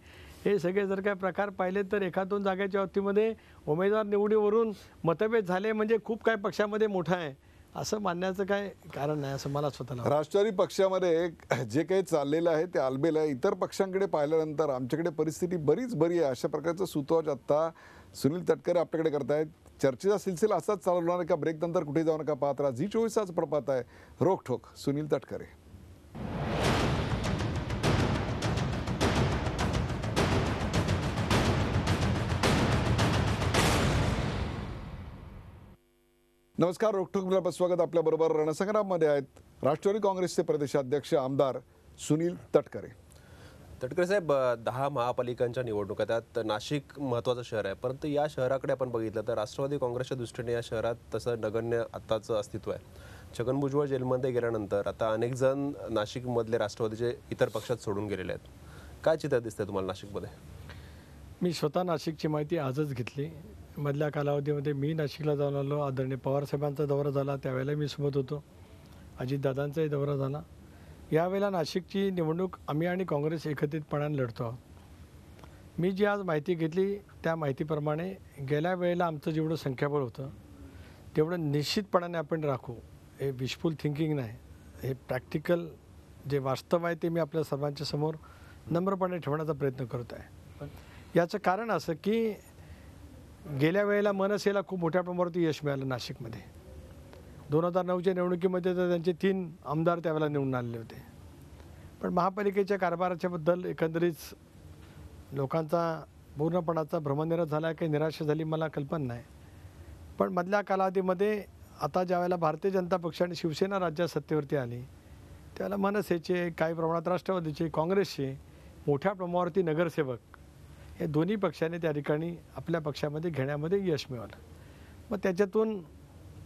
हे सगळे जर काय प्रकार पाहिले तर एका दोन जागेच्या बाबतीमध्ये उमेदवार निवडीवरून मतभेद झाले म्हणजे खूप काय पक्षामध्ये मोठा आहे असं मानण्याचं काय कारण नाही असं मला स्वतःला वाटतं. राष्ट्रवादी पक्षामध्ये जे काही चाललेलं आहे ते आलबेल आहे. इतर पक्षांकडे पाहिल्यानंतर आमच्याकडे परिस्थिती बरीच बरी आहे अशा प्रकारचं सूतोवाच आत्ता सुनील तटकरे आपल्याकडे करतायत. चर्चेचा सिलसिला असाच चालू राहणार का? ब्रेक नंतर कुठे जाऊ नका, पाहत राहा झी24 तास प्रपात आहे. रोखठोक सुनील तटकरे. नमस्कार, रोखठोक स्वागत. आपल्याबरोबर रणसंग्राममध्ये आहेत राष्ट्रवादी काँग्रेसचे प्रदेशाध्यक्ष आमदार सुनील तटकरे. तटकरे साहेब, 10 महापालिकांच्या निवडणुका, त्यात नाशिक महत्त्वाचं शहर आहे, परंतु या शहराकडे आपण बघितलं तर राष्ट्रवादी काँग्रेसच्या दृष्टीने या शहरात तसं नगण्य आत्ताचं अस्तित्व आहे. छगन भुजबळ जेलमध्ये गेल्यानंतर आता अनेक जण नाशिकमधले राष्ट्रवादीचे इतर पक्षात सोडून गेलेले आहेत. काय चित्र दिसतंय तुम्हाला नाशिकमध्ये? मी स्वतः नाशिकची माहिती आजच घेतली. मधल्या कालावधीमध्ये मी नाशिकला जाऊन आलो. आदरणीय पवारसाहेबांचा दौरा झाला, त्यावेळेला मी सोबत होतो. अजितदादांचाही दौरा झाला. यावेळेला नाशिकची निवडणूक आम्ही आणि काँग्रेस एकत्रितपणाने लढतो आहोत. मी जी आज माहिती घेतली त्या माहितीप्रमाणे गेल्या वेळेला आमचं जेवढं संख्याबळ होतं तेवढं निश्चितपणाने आपण राखू. हे विशफुल थिंकिंग नाही, हे प्रॅक्टिकल जे वास्तव आहे ते मी आपल्या सर्वांच्या समोर नम्रपणे ठेवण्याचा प्रयत्न करत आहे. याचं कारण असं की गेल्या वेळेला मनसेला खूप मोठ्या प्रमाणावरती यश मिळालं नाशिकमध्ये. 2009च्या निवडणुकीमध्ये तर त्यांचे 3 आमदार त्यावेळेला निवडून आलेले होते. पण महापालिकेच्या कारभाराच्याबद्दल एकंदरीत लोकांचा पूर्णपणाचा भ्रमनिरास झाला, काही निराशा झाली मला कल्पना नाही. पण मधल्या कालावधीमध्ये आता ज्यावेळेला भारतीय जनता पक्ष आणि शिवसेना राज्यात सत्तेवरती आली त्यावेळेला मनसेचे, काही प्रमाणात राष्ट्रवादीचे, काँग्रेसचे मोठ्या प्रमाणावरती नगरसेवक हे दोन्ही पक्षाने त्या ठिकाणी आपल्या पक्षामध्ये घेण्यामध्ये यश मिळालं. मग त्याच्यातून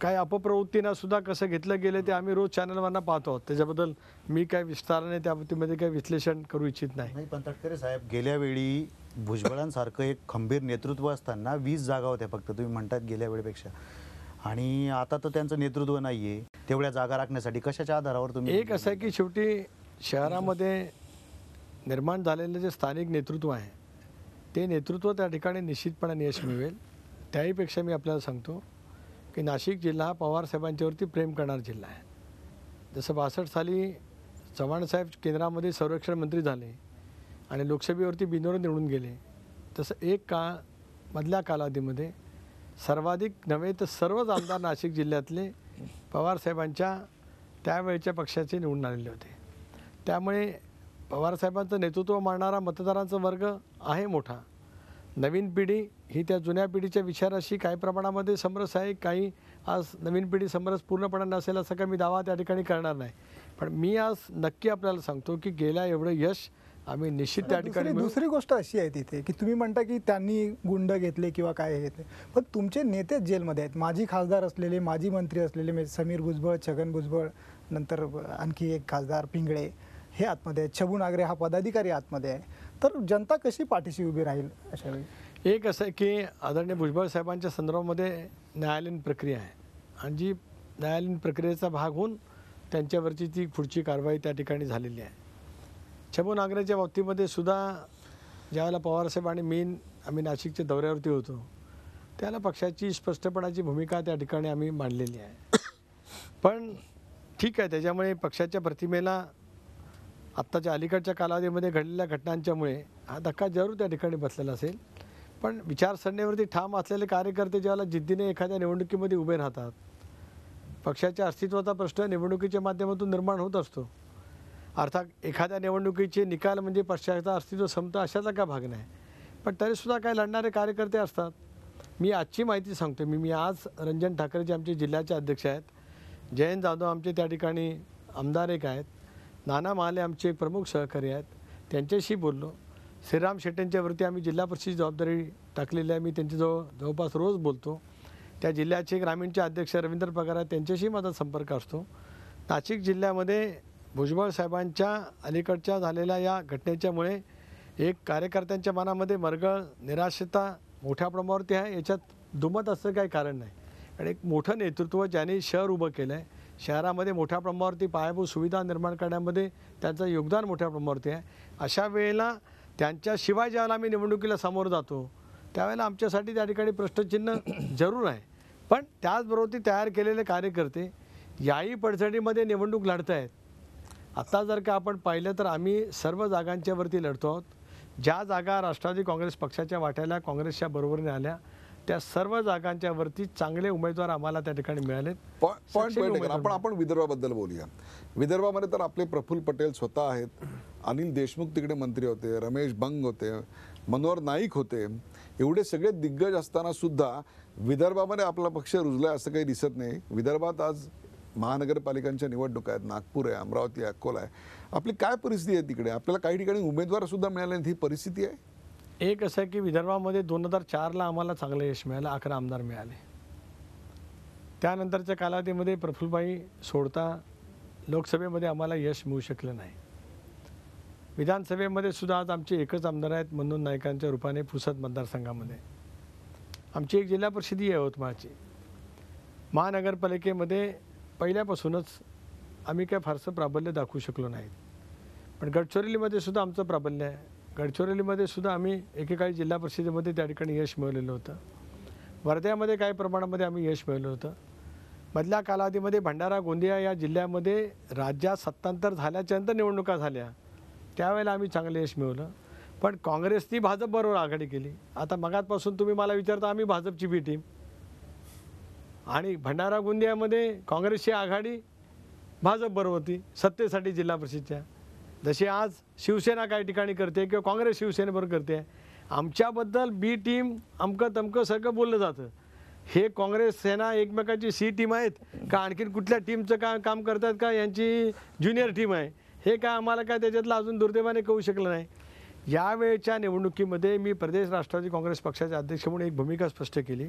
काय अपप्रवृत्तीनं सुद्धा कसं घेतलं गेलं ते आम्ही रोज चॅनलवरनं पाहतो आहोत. त्याच्याबद्दल मी काय विस्ताराने त्या बाबतीमध्ये काही विश्लेषण करू इच्छित नाही. नाही, पण तटकरे साहेब, गेल्या वेळी भुजबळांसारखं एक खंबीर नेतृत्व असताना 20 जागा होत्या फक्त, तुम्ही म्हणतात गेल्या वेळेपेक्षा, आणि आता तर त्यांचं नेतृत्व नाही आहे. तेवढ्या जागा राखण्यासाठी कशाच्या आधारावर तुम्ही? एक असं आहे की शेवटी शहरामध्ये निर्माण झालेलं जे स्थानिक नेतृत्व आहे ते नेतृत्व त्या ठिकाणी निश्चितपणे यश मिळवेल. त्याहीपेक्षा मी आपल्याला सांगतो की नाशिक जिल्हा पवारसाहेबांच्यावरती प्रेम करणारा जिल्हा आहे. जसं 62 साली चव्हाणसाहेब केंद्रामध्ये संरक्षण मंत्री झाले आणि लोकसभेवरती बिनविरोध निवडून गेले, तसं एक काळ मधल्या कालावधीमध्ये सर्वाधिक नव्हे तर सर्वच आमदार नाशिक जिल्ह्यातले पवारसाहेबांच्या त्यावेळच्या पक्षाचे निवडून आलेले होते. त्यामुळे पवारसाहेबांचं नेतृत्व मानणारा मतदारांचा वर्ग आहे मोठा. नवीन पिढी ही त्या जुन्या पिढीच्या विचाराशी काही प्रमाणामध्ये समरस आहे. काही आज नवीन पिढी समरस पूर्णपणे नसेल असं काही मी दावा त्या ठिकाणी करणार नाही. पण मी आज नक्की आपल्याला सांगतो की गेल्या एवढं यश आम्ही निश्चित त्या ठिकाणी दुसरी गोष्ट अशी आहे तिथे की तुम्ही म्हणता की त्यांनी गुंड घेतले किंवा काय घेतले, पण तुमचे नेते जेलमध्ये आहेत. माजी खासदार असलेले, माजी मंत्री असलेले समीर भुजबळ, छगन भुजबळ, नंतर आणखी एक खासदार पिंगळे, हे आतमध्ये आहेत, छबू नागरे हा पदाधिकारी आतमध्ये आहे, तर जनता कशी पाठीशी उभी राहील अशा वेळी? एक असं आहे की आदरणीय भुजबळ साहेबांच्या संदर्भामध्ये न्यायालयीन प्रक्रिया आहे आणि जी न्यायालयीन प्रक्रियेचा भाग होऊन त्यांच्यावरची ती पुढची कारवाई त्या ठिकाणी झालेली आहे. छबू नागरेच्या बाबतीमध्ये सुद्धा ज्यावेळेला पवारसाहेब आणि आम्ही नाशिकच्या दौऱ्यावरती होतो त्याला पक्षाची स्पष्टपणाची भूमिका त्या ठिकाणी आम्ही मांडलेली आहे. पण ठीक आहे, त्याच्यामुळे पक्षाच्या प्रतिमेला आत्ताच्या अलीकडच्या कालावधीमध्ये घडलेल्या घटनांच्यामुळे हा धक्का जरूर त्या ठिकाणी बसलेला असेल. पण विचारसरणीवरती ठाम असलेले कार्यकर्ते ज्यावेळेला जिद्दीने एखाद्या निवडणुकीमध्ये उभे राहतात, पक्षाच्या अस्तित्वाचा प्रश्न निवडणुकीच्या माध्यमातून निर्माण होत असतो. अर्थात एखाद्या निवडणुकीचे निकाल म्हणजे पक्षाचं अस्तित्व संपतं अशाचा का भाग नाही, पण तरीसुद्धा काय लढणारे कार्यकर्ते असतात. मी आजची माहिती सांगतो. मी आज रंजन ठाकरे जे आमचे जिल्ह्याचे अध्यक्ष आहेत, जयंत जाधव आमचे त्या ठिकाणी आमदार एक आहेत, नाना महाले आमचे एक प्रमुख सहकारी आहेत, त्यांच्याशी बोललो. श्रीराम शेट्टींच्यावरती आम्ही जिल्हा परिषदेची जबाबदारी टाकलेली आहे. मी त्यांच्याजवळ जवळपास रोज बोलतो. त्या जिल्ह्याचे ग्रामीणचे अध्यक्ष रवींद्र पगार आहेत, त्यांच्याशी माझा संपर्क असतो. नाशिक जिल्ह्यामध्ये भुजबळ साहेबांच्या अलीकडच्या झालेल्या या घटनेच्यामुळे एक कार्यकर्त्यांच्या मनामध्ये मरगळ निराशता मोठ्या प्रमाणावरती आहे. याच्यात दुमत असं काही कारण नाही. आणि एक मोठं नेतृत्व ज्यांनी शहर उभं केलं आहे, शहरामध्ये मोठ्या प्रमाणावरती पायाभूत सुविधा निर्माण करण्यामध्ये त्यांचं योगदान मोठ्या प्रमाणावरती आहे. अशा वेळेला त्यांच्याशिवाय ज्यावेळेला आम्ही निवडणुकीला सामोरं जातो त्यावेळेला आमच्यासाठी त्या ठिकाणी प्रश्नचिन्ह जरूर आहे. पण त्याचबरोबर ती तयार केलेले कार्यकर्ते याही पडझडीमध्ये निवडणूक लढत आहेत. आता जर का आपण पाहिलं तर आम्ही सर्व जागांच्यावरती लढतो आहोत. ज्या जागा राष्ट्रवादी काँग्रेस पक्षाच्या वाट्याला काँग्रेसच्या बरोबरीने आल्या त्या सर्व जागांच्यावरती चांगले उमेदवार आम्हाला त्या ठिकाणी मिळालेत. पॉईंट आपण विदर्भाबद्दल बोलूया. विदर्भामध्ये तर आपले प्रफुल्ल पटेल स्वतः आहेत, अनिल देशमुख तिकडे मंत्री होते, रमेश बंग होते, मनोहर नाईक होते. एवढे सगळे दिग्गज असताना सुद्धा विदर्भामध्ये आपला पक्ष रुजलाय असं काही दिसत नाही. विदर्भात आज महानगरपालिकांच्या निवडणुका आहेत, नागपूर आहे, अमरावती आहे, अकोला आहे. आपली काय परिस्थिती आहे तिकडे? आपल्याला काही ठिकाणी उमेदवार सुद्धा मिळाले नाहीत, ही परिस्थिती आहे. एक असं आहे की विदर्भामध्ये 2004ला आम्हाला चांगलं यश मिळालं, 11 आमदार मिळाले. त्यानंतरच्या कालावधीमध्ये प्रफुल्लभाई सोडता लोकसभेमध्ये आम्हाला यश मिळू शकलं नाही. विधानसभेमध्ये सुद्धा आज आमचे एकच आमदार आहेत मनोज नाईकांच्या रूपाने पुसद मतदारसंघामध्ये. आमची एक जिल्हा परिषदी आहे यवतमाळची. महानगरपालिकेमध्ये पहिल्यापासूनच आम्ही काय फारसं प्राबल्य दाखवू शकलो नाही. पण गडचिरोलीमध्ये सुद्धा आमचं प्राबल्य आहे. गडचिरोलीमध्ये सुद्धा आम्ही एकेकाळी जिल्हा परिषदेमध्ये त्या ठिकाणी यश मिळवलेलं होतं. वर्ध्यामध्ये काही प्रमाणामध्ये आम्ही यश मिळवलं होतं. मधल्या कालावधीमध्ये भंडारा गोंदिया या जिल्ह्यामध्ये राज्यात सत्तांतर झाल्याच्यानंतर निवडणुका झाल्या त्यावेळेला आम्ही चांगलं यश मिळवलं. पण काँग्रेसनी भाजपबरोबर आघाडी केली. आता मगातपासून तुम्ही मला विचारता आम्ही भाजपची बी टीम, आणि भंडारा गोंदियामध्ये काँग्रेसची आघाडी भाजपबरोबर होती सत्तेसाठी जिल्हा परिषदच्या. जशी आज शिवसेना काही ठिकाणी करते किंवा काँग्रेस शिवसेनेबरोबर करते. आमच्याबद्दल बी टीम अमकं तमकं सगळं बोललं जातं. हे काँग्रेस सेना एकमेकाची सी टीम आहेत का आणखीन कुठल्या टीमचं काम करतात का यांची ज्युनियर टीम आहे, हे काय आम्हाला काय त्याच्यातलं अजून दुर्दैवाने कळू शकलं नाही. यावेळच्या निवडणुकीमध्ये मी प्रदेश राष्ट्रवादी काँग्रेस पक्षाचे अध्यक्ष म्हणून एक भूमिका स्पष्ट केली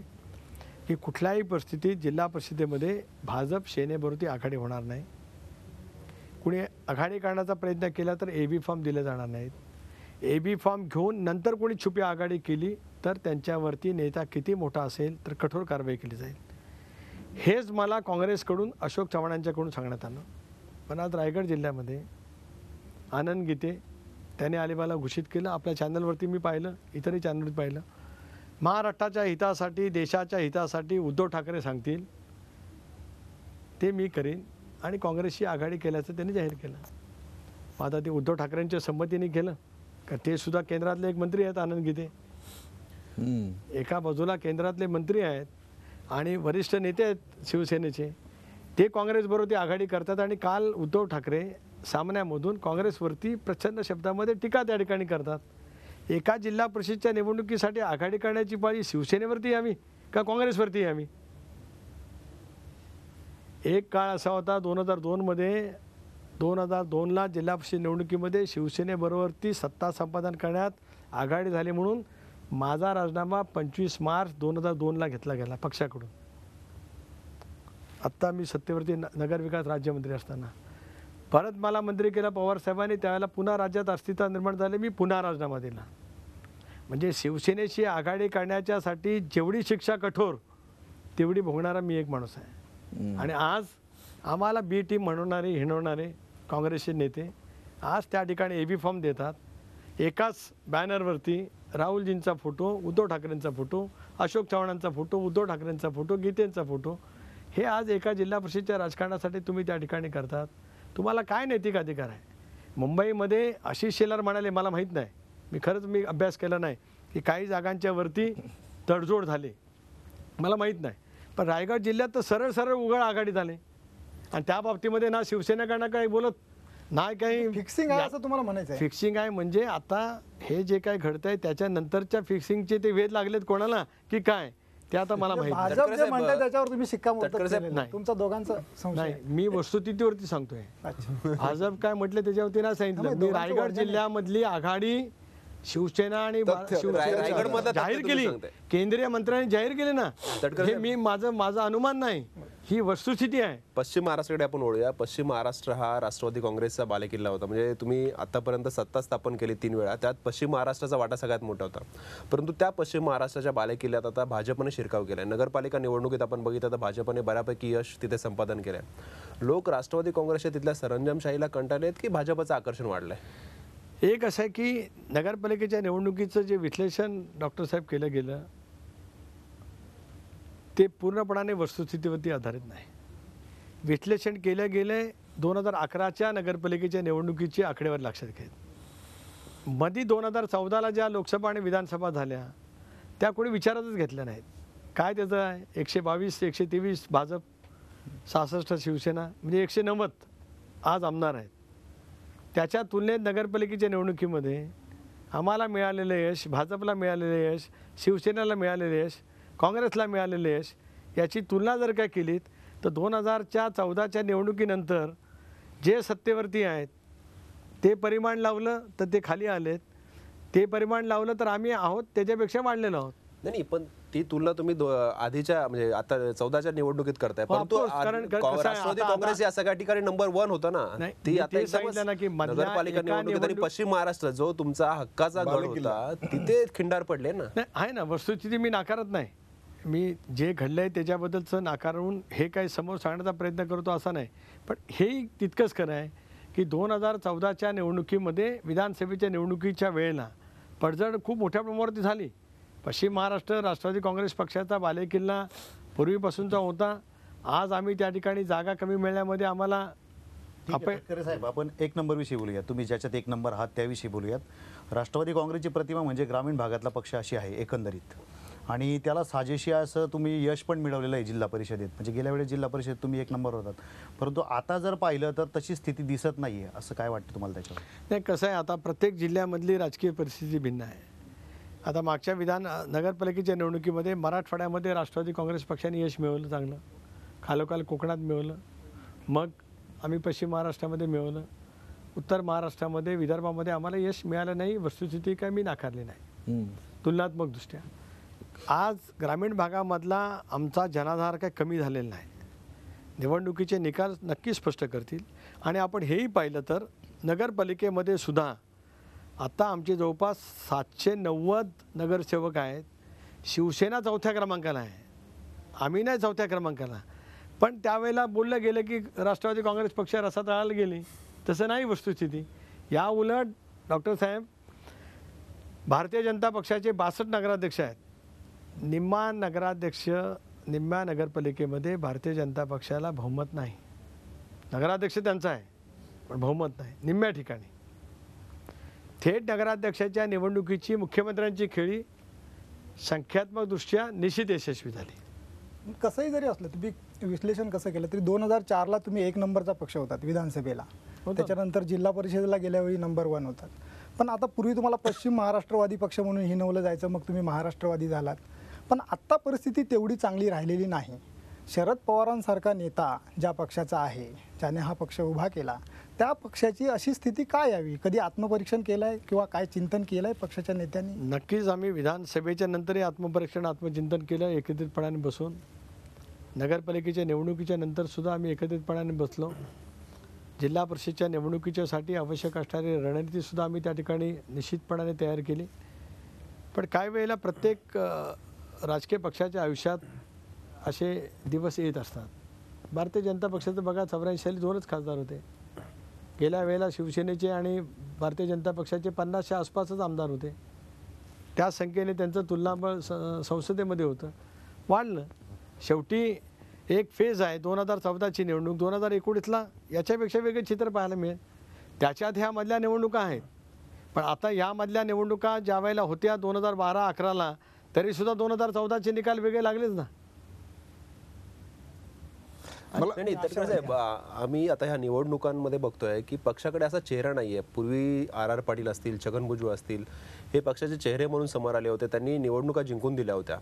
की कुठल्याही परिस्थितीत जिल्हा परिषदेमध्ये भाजप सेनेबरोबर आघाडी होणार नाही. कुणी आघाडी करण्याचा प्रयत्न केला तर AB फॉर्म दिले जाणार नाहीत. AB फॉर्म घेऊन नंतर कोणी छुपी आघाडी केली तर त्यांच्यावरती नेता किती मोठा असेल तर कठोर कारवाई केली जाईल. हेच मला काँग्रेसकडून अशोक चव्हाणांच्याकडून सांगण्यात आलं. पण आज रायगड जिल्ह्यामध्ये आनंद गीते त्याने अलिबागला घोषित केलं. आपल्या चॅनलवरती मी पाहिलं, इतरही चॅनलवरती पाहिलं. महाराष्ट्राच्या हितासाठी देशाच्या हितासाठी उद्धव ठाकरे सांगतील ते मी करीन आणि काँग्रेसशी आघाडी केल्याचं त्यांनी जाहीर केलं. आता ते उद्धव ठाकरेंच्या संमतीने केलं का ते सुद्धा केंद्रातले एक मंत्री आहेत आनंद गीते. एका बाजूला केंद्रातले मंत्री आहेत आणि वरिष्ठ नेते आहेत शिवसेनेचे, ते काँग्रेसबरोबर ती आघाडी करतात. आणि काल उद्धव ठाकरे सामन्यामधून काँग्रेसवरती प्रचंड शब्दामध्ये टीका त्या ठिकाणी करतात. एका जिल्हा परिषदच्या निवडणुकीसाठी आघाडी करण्याची पाळी शिवसेनेवरती यावी का काँग्रेसवरती यावी? एक काळ असा होता 2002मध्ये 2002ला जिल्हा परिषद निवडणुकीमध्ये शिवसेनेबरोबरती सत्ता संपादन करण्यात आघाडी झाली म्हणून माझा राजीनामा 25 मार्च 2002ला घेतला गेला पक्षाकडून. आत्ता मी सत्तेवरती नगरविकास राज्यमंत्री असताना परत मला मंत्री केलं पवार साहेबांनी, त्यावेळेला पुन्हा राज्यात अस्थिरता निर्माण झाली, मी पुन्हा राजीनामा दिला. म्हणजे शिवसेनेशी आघाडी करण्याच्यासाठी जेवढी शिक्षा कठोर तेवढी भोगणारा मी एक माणूस आहे. आणि आज आम्हाला बी टीम म्हणवणारे हिणवणारे काँग्रेसचे नेते आज त्या ठिकाणी AB फॉर्म देतात. एकाच बॅनरवरती राहुलजींचा फोटो, उद्धव ठाकरेंचा फोटो, अशोक चव्हाणांचा फोटो, उद्धव ठाकरेंचा फोटो, गीतेंचा फोटो, हे आज एका जिल्हा परिषदेच्या राजकारणासाठी तुम्ही त्या ठिकाणी करतात. तुम्हाला काय नैतिक अधिकार आहे? मुंबईमध्ये आशिष शेलार म्हणाले, मला माहीत नाही, मी अभ्यास केला नाही की काही जागांच्या वरती तडजोड झाली, मला माहीत नाही, पण रायगड जिल्ह्यात तर सरळ सरळ उघड आघाडी झाले आणि त्या बाबतीमध्ये ना शिवसेनेकडनं काही बोलत नाही, काही फिक्सिंग आहे असं तुम्हाला म्हणायचं आहे? फिक्सिंग आहे म्हणजे आता हे जे काय घडतंय त्याच्यानंतरच्या फिक्सिंगचे ते वेध लागलेत कोणाला की काय ते आता मला माहिती नाही. भाजप जे म्हणताय त्याच्यावर तुम्ही शिक्कामोर्तब तटकरे साहेब, केलेलं नाही. आहे. तुमचा दोघांचा संशय नाही, आहे. मी वस्तुस्थितीवरती सांगतोय. अच्छा. भाजप काय म्हटलं त्याच्यावरती नाही सांगितलं. नाही, मी दोघांचं रायगड वर्णन आहे. जिल्ह्यामधली आघाडी शिवसेना आणि तथ्य. रायगडमधलं तथ्य जाहीर तुम्ही केली, सांगताय. केंद्रीय मंत्र्यांनी जाहीर केले ना. तटकरे हे साहेब. माझा अनुमान नाही, ही वस्तुस्थिती आहे. पश्चिम महाराष्ट्राकडे आपण वळूया. पश्चिम महाराष्ट्र हा राष्ट्रवादी काँग्रेसचा बालेकिल्ला होता. म्हणजे तुम्ही आतापर्यंत सत्ता स्थापन केली 3 वेळा, त्यात पश्चिम महाराष्ट्राचा वाटा सगळ्यात मोठा होता. परंतु त्या पश्चिम महाराष्ट्राच्या बालेकिल्ल्यात आता भाजपने शिरकाव केलाय. नगरपालिका निवडणुकीत आपण बघितलं तर भाजपने बऱ्यापैकी यश तिथे संपादन केलंय. लोक राष्ट्रवादी काँग्रेसच्या तिथल्या सरंजामशाहीला कंटाळलेत की भाजपचं आकर्षण वाढलंय? एक असं आहे की नगरपालिकेच्या निवडणुकीचं जे विश्लेषण डॉक्टर साहेब केलं गेलं ते पूर्णपणाने वस्तुस्थितीवरती आधारित नाही. विश्लेषण केलं गेले 2011च्या नगरपालिकेच्या निवडणुकीची आकडेवारी लक्षात घेत. मध्ये 2014ला ज्या लोकसभा आणि विधानसभा झाल्या त्या कोणी विचारातच घेतल्या नाहीत. काय त्याचं आहे, 122, 123 भाजप, 66 शिवसेना, म्हणजे 190 आज आमदार आहेत. त्याच्या तुलनेत नगरपालिकेच्या निवडणुकीमध्ये आम्हाला मिळालेलं यश, भाजपला मिळालेलं यश, शिवसेनेला मिळालेलं यश, काँग्रेसला मिळालेलं यश याची तुलना जर काय केलीत तर 2014च्या निवडणुकीनंतर जे सत्तेवरती आहेत ते परिमाण लावलं तर ते खाली आलेत, ते परिमाण लावलं तर आम्ही आहोत त्याच्यापेक्षा वाढलेलो आहोत. नाही, पण ती तुलना तुम्ही आधीच्या म्हणजे आता 14च्या निवडणुकीत करताय. हो, परंतु of course, कारण कसं आहे, राष्ट्रवादी आता- काँग्रेस या सगळ्या ठिकाणी नंबर 1 होता ना. नाही, ती मी आता ते एकदमच सांगितलं ना की मधल्या नगरपालिका एका निवडणुकीत आणि पश्चिम महाराष्ट्र जो तुमचा हक्काचा गड होता तिथे खिंडार पडले ना. नाही आहे ना, वस्तुस्थिती मी नाकारत नाही. मी जे घडलंय त्याच्याबद्दलचं नाकारून हे काही समोर सांगण्याचा प्रयत्न करतो असा नाही, पण हेही तितकंच खरं आहे की 2014च्या निवडणुकीमध्ये विधानसभेच्या निवडणुकीच्या वेळेला पडझड खूप मोठ्या प्रमाणावरती झाली. पश्चिम महाराष्ट्र राष्ट्रवादी काँग्रेस पक्षाचा बालेकिल्ला पूर्वीपासूनचा होता. आज आम्ही त्या ठिकाणी जागा कमी मिळण्यामध्ये आम्हाला तटकरे साहेब, आपण 1 नंबर विषयी बोलूयात. तुम्ही ज्याच्यात 1 नंबर आहात त्याविषयी बोलूयात. राष्ट्रवादी काँग्रेसची प्रतिमा म्हणजे ग्रामीण भागातला पक्ष अशी आहे एकंदरीत, आणि त्याला साजेशी असं तुम्ही यश पण मिळवलेलं आहे जिल्हा परिषदेत. म्हणजे गेल्या वेळेस जिल्हा परिषदेत तुम्ही 1 नंबर होतात, परंतु आता जर पाहिलं तर तशी स्थिती दिसत नाही आहे. असं काय वाटतं तुम्हाला त्याच्यावर? नाही, कसं आहे, आता प्रत्येक जिल्ह्यामधली राजकीय परिस्थिती भिन्न आहे. आता मागच्या नगरपालिकेच्या निवडणुकीमध्ये मराठवाड्यामध्ये राष्ट्रवादी काँग्रेस पक्षाने यश मिळवलं चांगलं, खालोखाल कोकणात मिळवलं, मग आम्ही पश्चिम महाराष्ट्रामध्ये मिळवलं, उत्तर महाराष्ट्रामध्ये विदर्भामध्ये आम्हाला यश मिळालं नाही. वस्तुस्थिती काय मी नाकारली नाही तुलनात्मक दृष्ट्या. आज ग्रामीण भागामधला आमचा जनाधार काय कमी झालेला नाही. निवडणुकीचे निकाल नक्की स्पष्ट करतील. आणि आपण हेही पाहिलं तर नगरपालिकेमध्ये सुद्धा आता आमचे जवळपास 790 नगरसेवक आहेत. शिवसेना 4थ्या क्रमांकाला आहे, आम्ही नाही 4थ्या क्रमांकाला. पण त्यावेळेला बोललं गेलं की राष्ट्रवादी काँग्रेस पक्ष रसातळाला गेली, तसं नाही वस्तुस्थिती. या उलट डॉक्टर साहेब, भारतीय जनता पक्षाचे 62 नगराध्यक्ष आहेत. निम्मा नगरपालिकेमध्ये भारतीय जनता पक्षाला बहुमत नाही. नगराध्यक्ष त्यांचा आहे पण बहुमत नाही निम्म्या ठिकाणी. थेट नगराध्यक्षाच्या निवडणुकीची मुख्यमंत्र्यांची खेळी संख्यात्मकदृष्ट्या निश्चित यशस्वी झाली. कसंही जरी असलं, तुम्ही विश्लेषण कसं केलं तरी 2004ला तुम्ही 1 नंबरचा पक्ष होतात विधानसभेला, त्याच्यानंतर जिल्हा परिषदेला गेल्यावेळी नंबर 1 होतात. पण आता पूर्वी तुम्हाला पश्चिम महाराष्ट्रवादी पक्ष म्हणून हिनवलं जायचं, मग तुम्ही महाराष्ट्रवादी झालात. पण आत्ता परिस्थिती तेवढी चांगली राहिलेली नाही. शरद पवारांसारखा नेता ज्या पक्षाचा आहे, ज्याने हा पक्ष उभा केला, त्या पक्षाची अशी स्थिती काय यावी? कधी आत्मपरीक्षण केलं आहे किंवा काय चिंतन केलं आहे पक्षाच्या नेत्यांनी? नक्कीच आम्ही विधानसभेच्या नंतरही आत्मचिंतन केलं एकत्रितपणाने बसून. नगरपालिकेच्या निवडणुकीच्या नंतर सुद्धा आम्ही एकत्रितपणाने बसलो. जिल्हा परिषदच्या निवडणुकीच्यासाठी आवश्यक असणारी रणनीतीसुद्धा आम्ही त्या ठिकाणी निश्चितपणाने तयार केली. पण काही वेळेला प्रत्येक राजकीय पक्षाच्या आयुष्यात असे दिवस येत असतात. भारतीय जनता पक्षाचं बघा 84 साली 2च खासदार होते. गेल्या वेळेला शिवसेनेचे आणि भारतीय जनता पक्षाचे 50च्या आसपासच आमदार होते. त्या संख्येने त्यांचं तुलनाबळ संसदेमध्ये होतं, वाढलं. शेवटी एक फेज आहे 2014ची निवडणूक, 2019ला याच्यापेक्षा वेगळे चित्र पाहायला मिळेल. त्याच्यात ह्या मधल्या निवडणुका आहेत. पण आता यामधल्या निवडणुका ज्या वेळेला होत्या 2012-11ला, तरीसुद्धा 2014चे निकाल वेगळे लागलेच ना. नाही तटकरे साहेब, आम्ही आता ह्या निवडणुकांमध्ये बघतोय की पक्षाकडे असा चेहरा नाहीये. पूर्वी R.R. पाटील असतील, छगन भुजबळ असतील, हे पक्षाचे चेहरे म्हणून समोर आले होते. त्यांनी निवडणुका जिंकून दिल्या होत्या.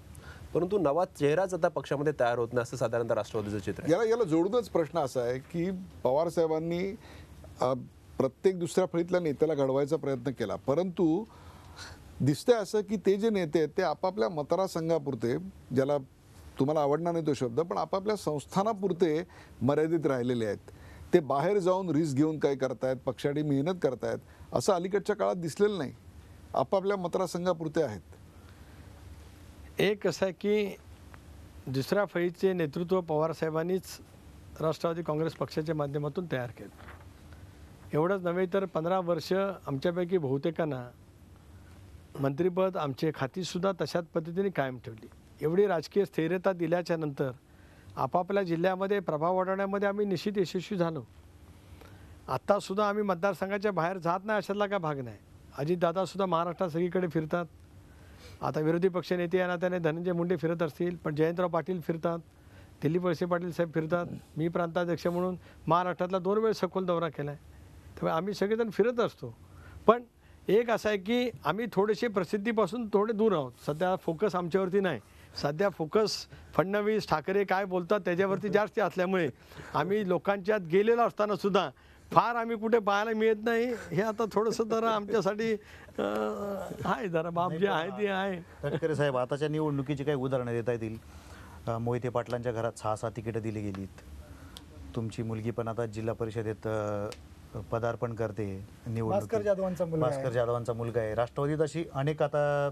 परंतु नवा चेहराच आता पक्षामध्ये तयार होत नाही असं साधारणतः राष्ट्रवादीचं चित्र आहे. याला जोडूनच प्रश्न असा आहे की पवार साहेबांनी प्रत्येक दुसऱ्या फळीतल्या नेत्याला घडवायचा प्रयत्न केला, परंतु दिसतंय असं की ते जे नेते आहेत ते आपापल्या मतदारसंघापुरते, ज्याला तुम्हाला आवडणार नाही तो शब्द, पण आपापल्या संस्थानापुरते मर्यादित राहिलेले आहेत. ते बाहेर जाऊन रिस्क घेऊन काय करतायत, पक्षासाठी मेहनत करतायत, असं अलीकडच्या काळात दिसलेलं नाही. आपापल्या मतदारसंघापुरते आहेत. एक असं आहे की दुसऱ्या फळीचे नेतृत्व पवारसाहेबांनीच राष्ट्रवादी काँग्रेस पक्षाच्या माध्यमातून तयार केलं. एवढंच नव्हे तर 15 वर्ष आमच्यापैकी बहुतेकांना मंत्रिपद, आमचे खातीसुद्धा तशाच पद्धतीने कायम ठेवली. एवढी राजकीय स्थिरता दिल्याच्या नंतर आपापल्या जिल्ह्यामध्ये प्रभाव वाढवण्यामध्ये आम्ही निश्चित यशस्वी झालो. आत्तासुद्धा आम्ही मतदारसंघाच्या बाहेर जात नाही अशातला काय भाग नाही. अजितदादासुद्धा महाराष्ट्रात सगळीकडे फिरतात. आता विरोधी पक्षनेते या नात्याने धनंजय मुंडे फिरत असतील, पण जयंतराव पाटील फिरतात, दिलीप वळसे पाटील साहेब फिरतात. मी प्रांताध्यक्ष म्हणून महाराष्ट्रातला 2 वेळ सखोल दौरा केला आहे. त्यामुळे आम्ही सगळेजण फिरत असतो. पण एक असं आहे की आम्ही थोडेसे प्रसिद्धीपासून थोडे दूर आहोत. सध्या फोकस आमच्यावरती नाही. सध्या फोकस फडणवीस, ठाकरे काय बोलतात त्याच्यावरती जास्त असल्यामुळे आम्ही लोकांच्यात गेलेलो असताना सुद्धा फार आम्ही कुठे पाहायला मिळत नाही. हे आता थोडंसं जरा आमच्यासाठी आहे, जरा बाब जे आहे ते आहे. तटकरे साहेब, आताच्या निवडणुकीची काही उदाहरणं देता येतील? मोहिते पाटलांच्या घरात 6-6 तिकीटं दिली गेलीत. तुमची मुलगी पण आता जिल्हा परिषदेत पदार्पण करते. भास्कर जाधवांचा मुलगा आहे. राष्ट्रवादीत अशी अनेक आता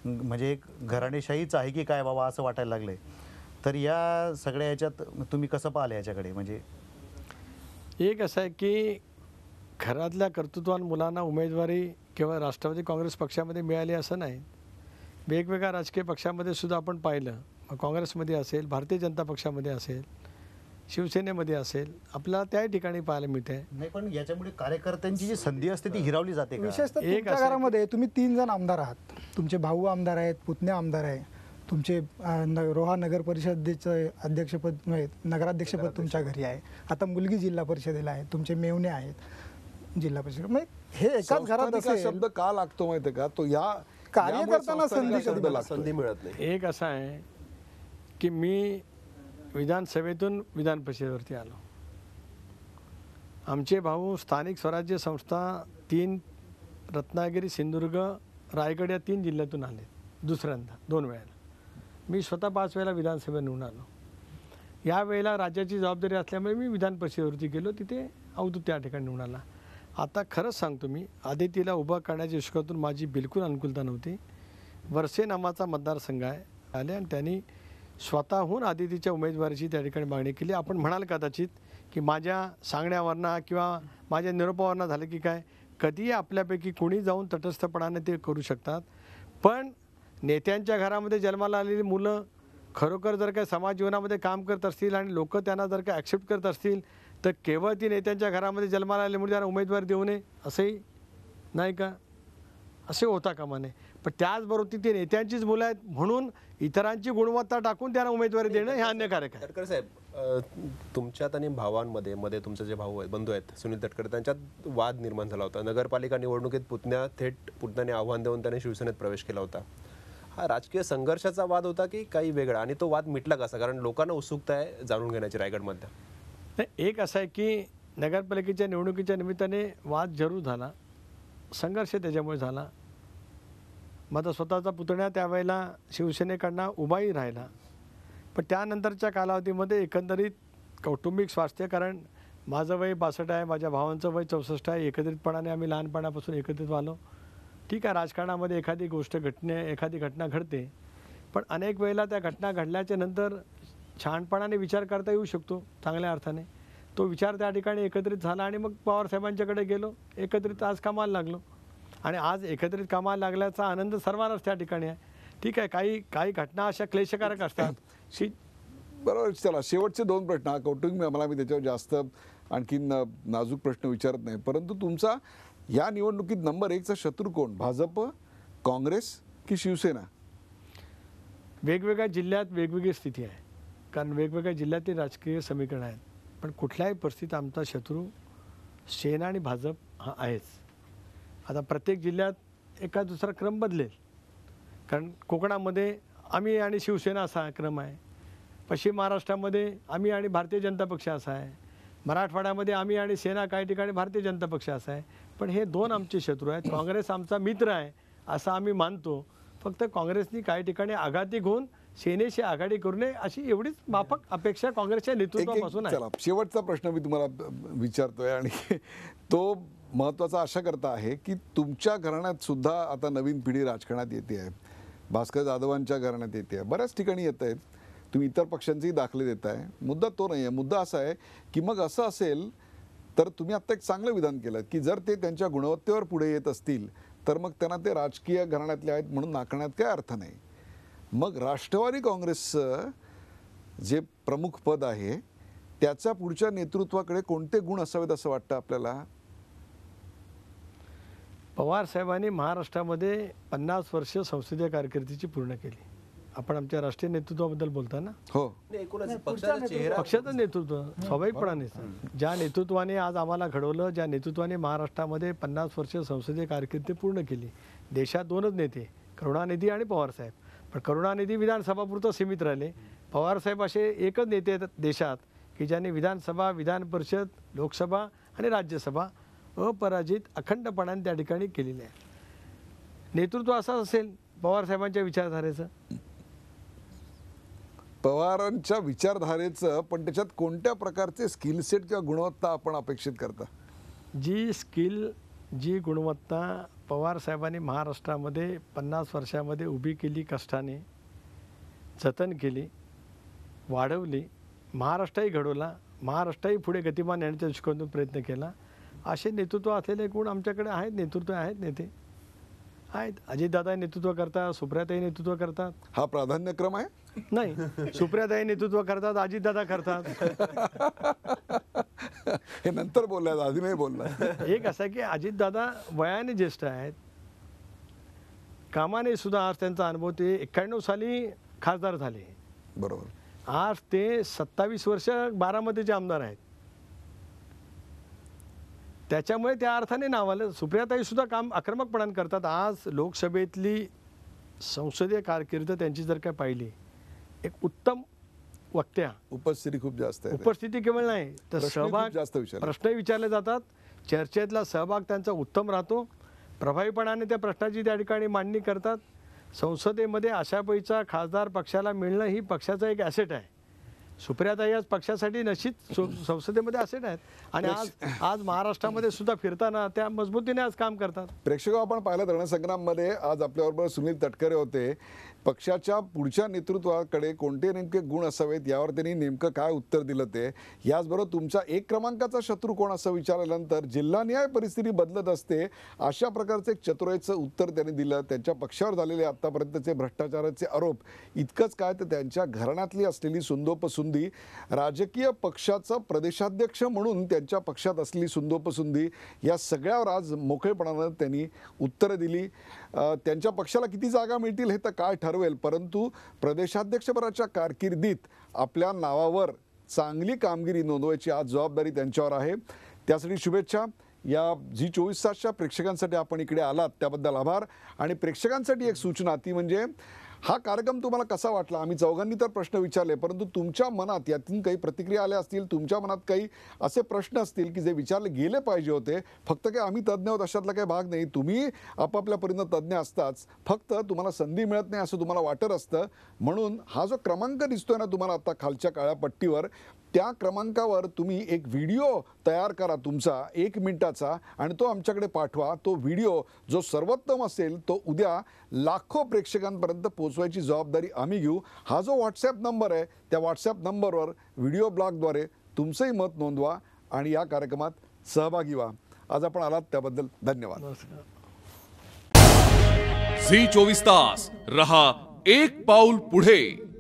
म्हणजे एक घराणेशाहीच आहे की काय बाबा असं वाटायला लागलंय. तर या सगळ्या याच्यात तुम्ही कसं पाहिलं याच्याकडे? म्हणजे एक असं आहे की घरातल्या कर्तृत्वान मुलांना उमेदवारी केवळ राष्ट्रवादी काँग्रेस पक्षामध्ये मिळाली असं नाही. वेगवेगळ्या राजकीय पक्षामध्ये सुद्धा आपण पाहिलं, काँग्रेसमध्ये असेल, भारतीय जनता पक्षामध्ये असेल, शिवसेनेमध्ये असेल, आपल्याला त्याही ठिकाणी पाहायला मिळते. नाही, पण याच्यामुळे कार्यकर्त्यांची जी संधी असते ती हिरावली जाते का? विशेषतः तुमच्या घरामध्ये तुम्ही 3 जण आमदार आहात. तुमचे भाऊ आमदार आहेत, पुतण्या आमदार आहे, तुमचे रोहा नगर परिषदेचं अध्यक्षपद, नगराध्यक्षपद तुमच्या घरी आहे. आता मुलगी जिल्हा परिषदेला आहे, तुमचे मेवणे आहेत जिल्हा परिषद. मग हे एकाच घरात असेल. शब्द का लागतो माहिती का? तो या कार्यकर्त्यांना संधी मिळत नाही. एक असं आहे की मी विधानसभेतून विधान परिषदेवरती आलो. आमचे भाऊ स्थानिक स्वराज्य संस्था 3 रत्नागिरी, सिंधुदुर्ग, रायगड या 3 जिल्ह्यातून आले दुसऱ्यांदा 2 वेळेला. मी स्वतः 5 वेळेला विधानसभेत निवडून आलो. या वेळेला राज्याची जबाबदारी असल्यामुळे मी विधान परिषदेवरती गेलो. तिथे अवधूत त्या ठिकाणी निवडून आला. आता खरंच सांगतो, मी आदितीला उभा करण्याच्या दृष्टिकोनातून माझी बिलकुल अनुकूलता नव्हती. वर्षे नावाचा मतदारसंघ आहे आले आणि त्यांनी स्वतःहून आदितीच्या उमेदवारीची त्या ठिकाणी मागणी केली. आपण म्हणाल कदाचित की माझ्या सांगण्यावरनं किंवा माझ्या निरोपावरनं झालं की काय, कधीही आपल्यापैकी कोणी जाऊन तटस्थपणाने ते करू शकतात. पण नेत्यांच्या घरामध्ये जन्माला आलेली मुलं खरोखर जर काय समाज जीवनामध्ये काम करत असतील आणि लोक त्यांना जर काय ॲक्सेप्ट करत असतील, तर केवळ ती नेत्यांच्या घरामध्ये जन्माला आले म्हणून त्यांना उमेदवारी देऊ नये असंही नाही का? असे होता कामा नये. पण त्याचबरोबर ती नेत्यांचीच मुलं आहेत म्हणून इतरांची गुणवत्ता टाकून त्यांना उमेदवारी देणं हे अन्यकारक आहे. तटकरे साहेब, तुमच्यात आणि भावांमध्ये तुमचे जे भाऊ आहेत, बंधू आहेत सुनील तटकरे, त्यांच्यात वाद निर्माण झाला होता. नगरपालिका निवडणुकीत थेट पुतण्याने आव्हान देऊन त्याने शिवसेनेत प्रवेश केला होता. हा राजकीय संघर्षाचा वाद होता की काही वेगळा? आणि तो वाद मिटला कसा? कारण लोकांना उत्सुकता आहे जाणून घेण्याची रायगडमध्ये. नाही, एक असं आहे की नगरपालिकेच्या निवडणुकीच्या निमित्ताने वाद जरूर झाला, संघर्ष त्याच्यामुळे झाला. माझा स्वतःचा पुतण्या त्यावेळेला शिवसेनेकडनं उभाही राहिला. पण त्यानंतरच्या कालावधीमध्ये एकंदरीत कौटुंबिक स्वास्थ्य, कारण माझं वय 62 आहे, माझ्या भावांचं वय 64 आहे. एकत्रितपणाने आम्ही लहानपणापासून एकत्रित आलो. ठीक आहे, राजकारणामध्ये एखादी घटना घडते, पण अनेक वेळेला त्या घटना घडल्याच्या नंतर शहाणपणाने विचार करता येऊ शकतो चांगल्या अर्थाने. तो विचार त्या ठिकाणी एकत्रित झाला आणि मग पवारसाहेबांच्याकडे गेलो, एकत्रित आज कामाला लागलो आणि आज एकत्रित कामाला लागल्याचा आनंद सर्वांनाच त्या ठिकाणी आहे. ठीक आहे, काही घटना अशा क्लेशकारक असतात की बरोबर. चला, शेवटचे 2 प्रश्न. हा कौटुंबिक मला मी त्याच्यावर जास्त आणखीन नाजूक प्रश्न विचारत नाही, परंतु तुमचा या निवडणुकीत नंबर 1चा शत्रू कोण? भाजप, काँग्रेस की शिवसेना? वेगवेगळ्या जिल्ह्यात वेगवेगळी स्थिती आहे, कारण वेगवेगळ्या जिल्ह्यातील राजकीय समीकरण आहेत. पण कुठल्याही परिस्थितीत आमचा शत्रू सेना आणि भाजप हा आहेच. आता प्रत्येक जिल्ह्यात एका दुसरा क्रम बदलेल, कारण कोकणामध्ये आम्ही आणि शिवसेना असा क्रम आहे, पश्चिम महाराष्ट्रामध्ये आम्ही आणि भारतीय जनता पक्ष असा आहे, मराठवाड्यामध्ये आम्ही आणि सेना काही ठिकाणी भारतीय जनता पक्ष असा आहे. पण हे 2 आमचे शत्रू आहेत. काँग्रेस आमचा मित्र आहे असं आम्ही मानतो. फक्त काँग्रेसनी काही ठिकाणी आघाती घेऊन सेनेशी आघाडी करू नये अशी एवढीच माफक अपेक्षा काँग्रेसच्या नेतृत्वापासून आहे. चला, शेवटचा प्रश्न मी तुम्हाला विचारतोय आणि तो महत्त्वाचा अशा करता आहे की तुमच्या घराण्यात सुद्धा आता नवीन पिढी राजकारणात येते आहे. भास्कर जाधवांच्या घराण्यात येते आहे, बऱ्याच ठिकाणी येत आहेत. तुम्ही इतर पक्षांचेही दाखले देत आहे. मुद्दा तो नाही आहे. मुद्दा असा आहे की मग असं असेल तर तुम्ही आत्ता एक चांगलं विधान केलं की जर ते त्यांच्या गुणवत्तेवर पुढे येत असतील तर मग त्यांना ते राजकीय घराण्यातले आहेत म्हणून नाकारण्यात काय अर्थ नाही. मग राष्ट्रवादी काँग्रेसचं जे प्रमुख पद आहे त्याच्या पुढच्या नेतृत्वाकडे कोणते गुण असावेत असं वाटतं आपल्याला? पवार साहेबांनी महाराष्ट्रामध्ये 50 वर्ष संसदीय कारकिर्दीची पूर्ण केली. आपण आमच्या राष्ट्रीय नेतृत्वाबद्दल बोलता ना? हो. एकूणच पक्षाचा चेहरा पक्षाचं नेतृत्व स्वाभाविकपणाने ज्या नेतृत्वाने आज आम्हाला घडवलं, ज्या नेतृत्वाने महाराष्ट्रामध्ये 50 वर्ष संसदीय कारकिर्दी पूर्ण केली. देशात 2च नेते, करुणानिधी आणि पवारसाहेब. पण करुणानिधी विधानसभापुरतं सीमित राहिले. पवारसाहेब असे एकच नेते आहेत देशात की ज्यांनी विधानसभा, विधान परिषद, लोकसभा आणि राज्यसभा अपराजित अखंडपणाने त्या ठिकाणी केलेले आहे. नेतृत्व असं असेल पवारसाहेबांच्या विचारधारेचं. पवारांच्या विचारधारेचं, पण त्याच्यात कोणत्या प्रकारचे स्किल सेट किंवा गुणवत्ता आपण अपेक्षित करता? जी गुणवत्ता पवार साहेबांनी महाराष्ट्रामध्ये 50 वर्षामध्ये उभी केली, कष्टाने जतन केली, वाढवली, महाराष्ट्रही घडवला, महाराष्ट्रही पुढे गतिमान येण्याच्या दृष्टिकोनातून प्रयत्न केला, असे नेतृत्व असलेले गुण आमच्याकडे आहेत. नेतृत्व आहेत, नेते आहेत. अजितदादा नेतृत्व करतात, सुप्रियाताई नेतृत्व करतात. हा प्राधान्यक्रम आहे? नाही, सुप्रियाताई नेतृत्व करतात, अजितदादा करतात. हे नंतर बोललात, आधी नाही बोलला. एक असं की अजितदादा वयाने ज्येष्ठ आहेत, कामाने सुद्धा आज त्यांचा अनुभव. ते 91 साली खासदार झाले. बरोबर. आज ते 27 वर्ष बारामतीचे आमदार आहेत. त्याच्यामुळे त्या अर्थाने नाव आलं. सुप्रियाताई सुद्धा काम आक्रमकपणाने करतात. आज लोकसभेतली संसदीय कारकीर्द त्यांची जर काय पाहिली, एक उत्तम वक्त्या, उपस्थिती खूप जास्त आहे. उपस्थिती केवळ नाही तर प्रश्नही खूप सहभाग, जास्त विचारले. प्रश्नही विचारले जातात, चर्चेतला सहभाग त्यांचा उत्तम राहतो. प्रभावीपणाने त्या प्रश्नाची त्या ठिकाणी मांडणी करतात. संसदेमध्ये अशा पैसा खासदार पक्षाला मिळणं ही पक्षाचा एक ॲसेट आहे. सुप्रियाताई आज पक्षासाठी निश्चित संसदेमध्ये ॲसेट आहेत आणि आज महाराष्ट्रामध्ये सुद्धा फिरताना त्या मजबूतीने आज काम करतात. प्रेक्षक, आपण पाहिलं रणसंग्राममध्ये आज आपल्याबरोबर सुनील तटकरे होते. पक्षाच्या पुढच्या नेतृत्वाकडे कोणते नेमके गुण असावेत यावर त्यांनी नेमकं काय उत्तर दिलं ते. याचबरोबर तुमचा 1 क्रमांकाचा शत्रू कोण असं विचारल्यानंतर जिल्हानिहाय परिस्थिती बदलत असते अशा प्रकारचं एक चतुराईचं उत्तर त्यांनी दिलं. त्यांच्या पक्षावर झालेले आतापर्यंतचे भ्रष्टाचाराचे आरोप इतकंच काय तर त्यांच्या घराण्यातली असलेली सुंदोपसुंदी, राजकीय पक्षाचा प्रदेशाध्यक्ष म्हणून त्यांच्या पक्षात असलेली सुंदोपसुंदी, या सगळ्यावर आज मोकळेपणानं त्यांनी उत्तरं दिली. त्यांच्या पक्षाला किती जागा मिळतील हे तर काय ठरवेल, परंतु प्रदेशाध्यक्षपदाच्या कारकिर्दीत आपल्या नावावर चांगली कामगिरी नोंदवायची आज जबाबदारी त्यांच्यावर आहे. त्यासाठी शुभेच्छा. या Zee24 तासच्या प्रेक्षकांसाठी आपण इकडे आलात त्याबद्दल आभार. आणि प्रेक्षकांसाठी एक सूचना, ती म्हणजे हा कार्यक्रम तुम्हाला कसा वाटला? आम्ही चौघांनी तर प्रश्न विचारले, परंतु तुमच्या मनात यातून काही प्रतिक्रिया आल्या असतील, तुमच्या मनात काही असे प्रश्न असतील की जे विचारले गेले पाहिजे होते. फक्त काय आम्ही तज्ज्ञ आहोत अशातला काही भाग नाही. तुम्ही आपापल्या परीनं तज्ज्ञ असताच, फक्त तुम्हाला संधी मिळत नाही असं तुम्हाला वाटत असतं. म्हणून हा जो क्रमांक दिसतोय ना तुम्हाला आता खालच्या काळ्या पट्टीवर, त्या क्रमांकावर तुम्ही एक व्हिडिओ तयार करा तुमचा 1 मिनिटाचा आणि तो आमच्याकडे पाठवा. तो व्हिडिओ जो सर्वोत्तम असेल तो उद्या लाखो प्रेक्षकांपर्यंत पोहोचवायची जबाबदारी आम्ही घेऊ. हा जो व्हॉट्सॲप नंबर आहे त्या व्हॉट्सॲप नंबरवर व्हिडिओ ब्लॉगद्वारे तुमचंही मत नोंदवा आणि या कार्यक्रमात सहभागी व्हा. आज आपण आलात त्याबद्दल धन्यवाद. झी 24 तास रहा एक पाऊल पुढे.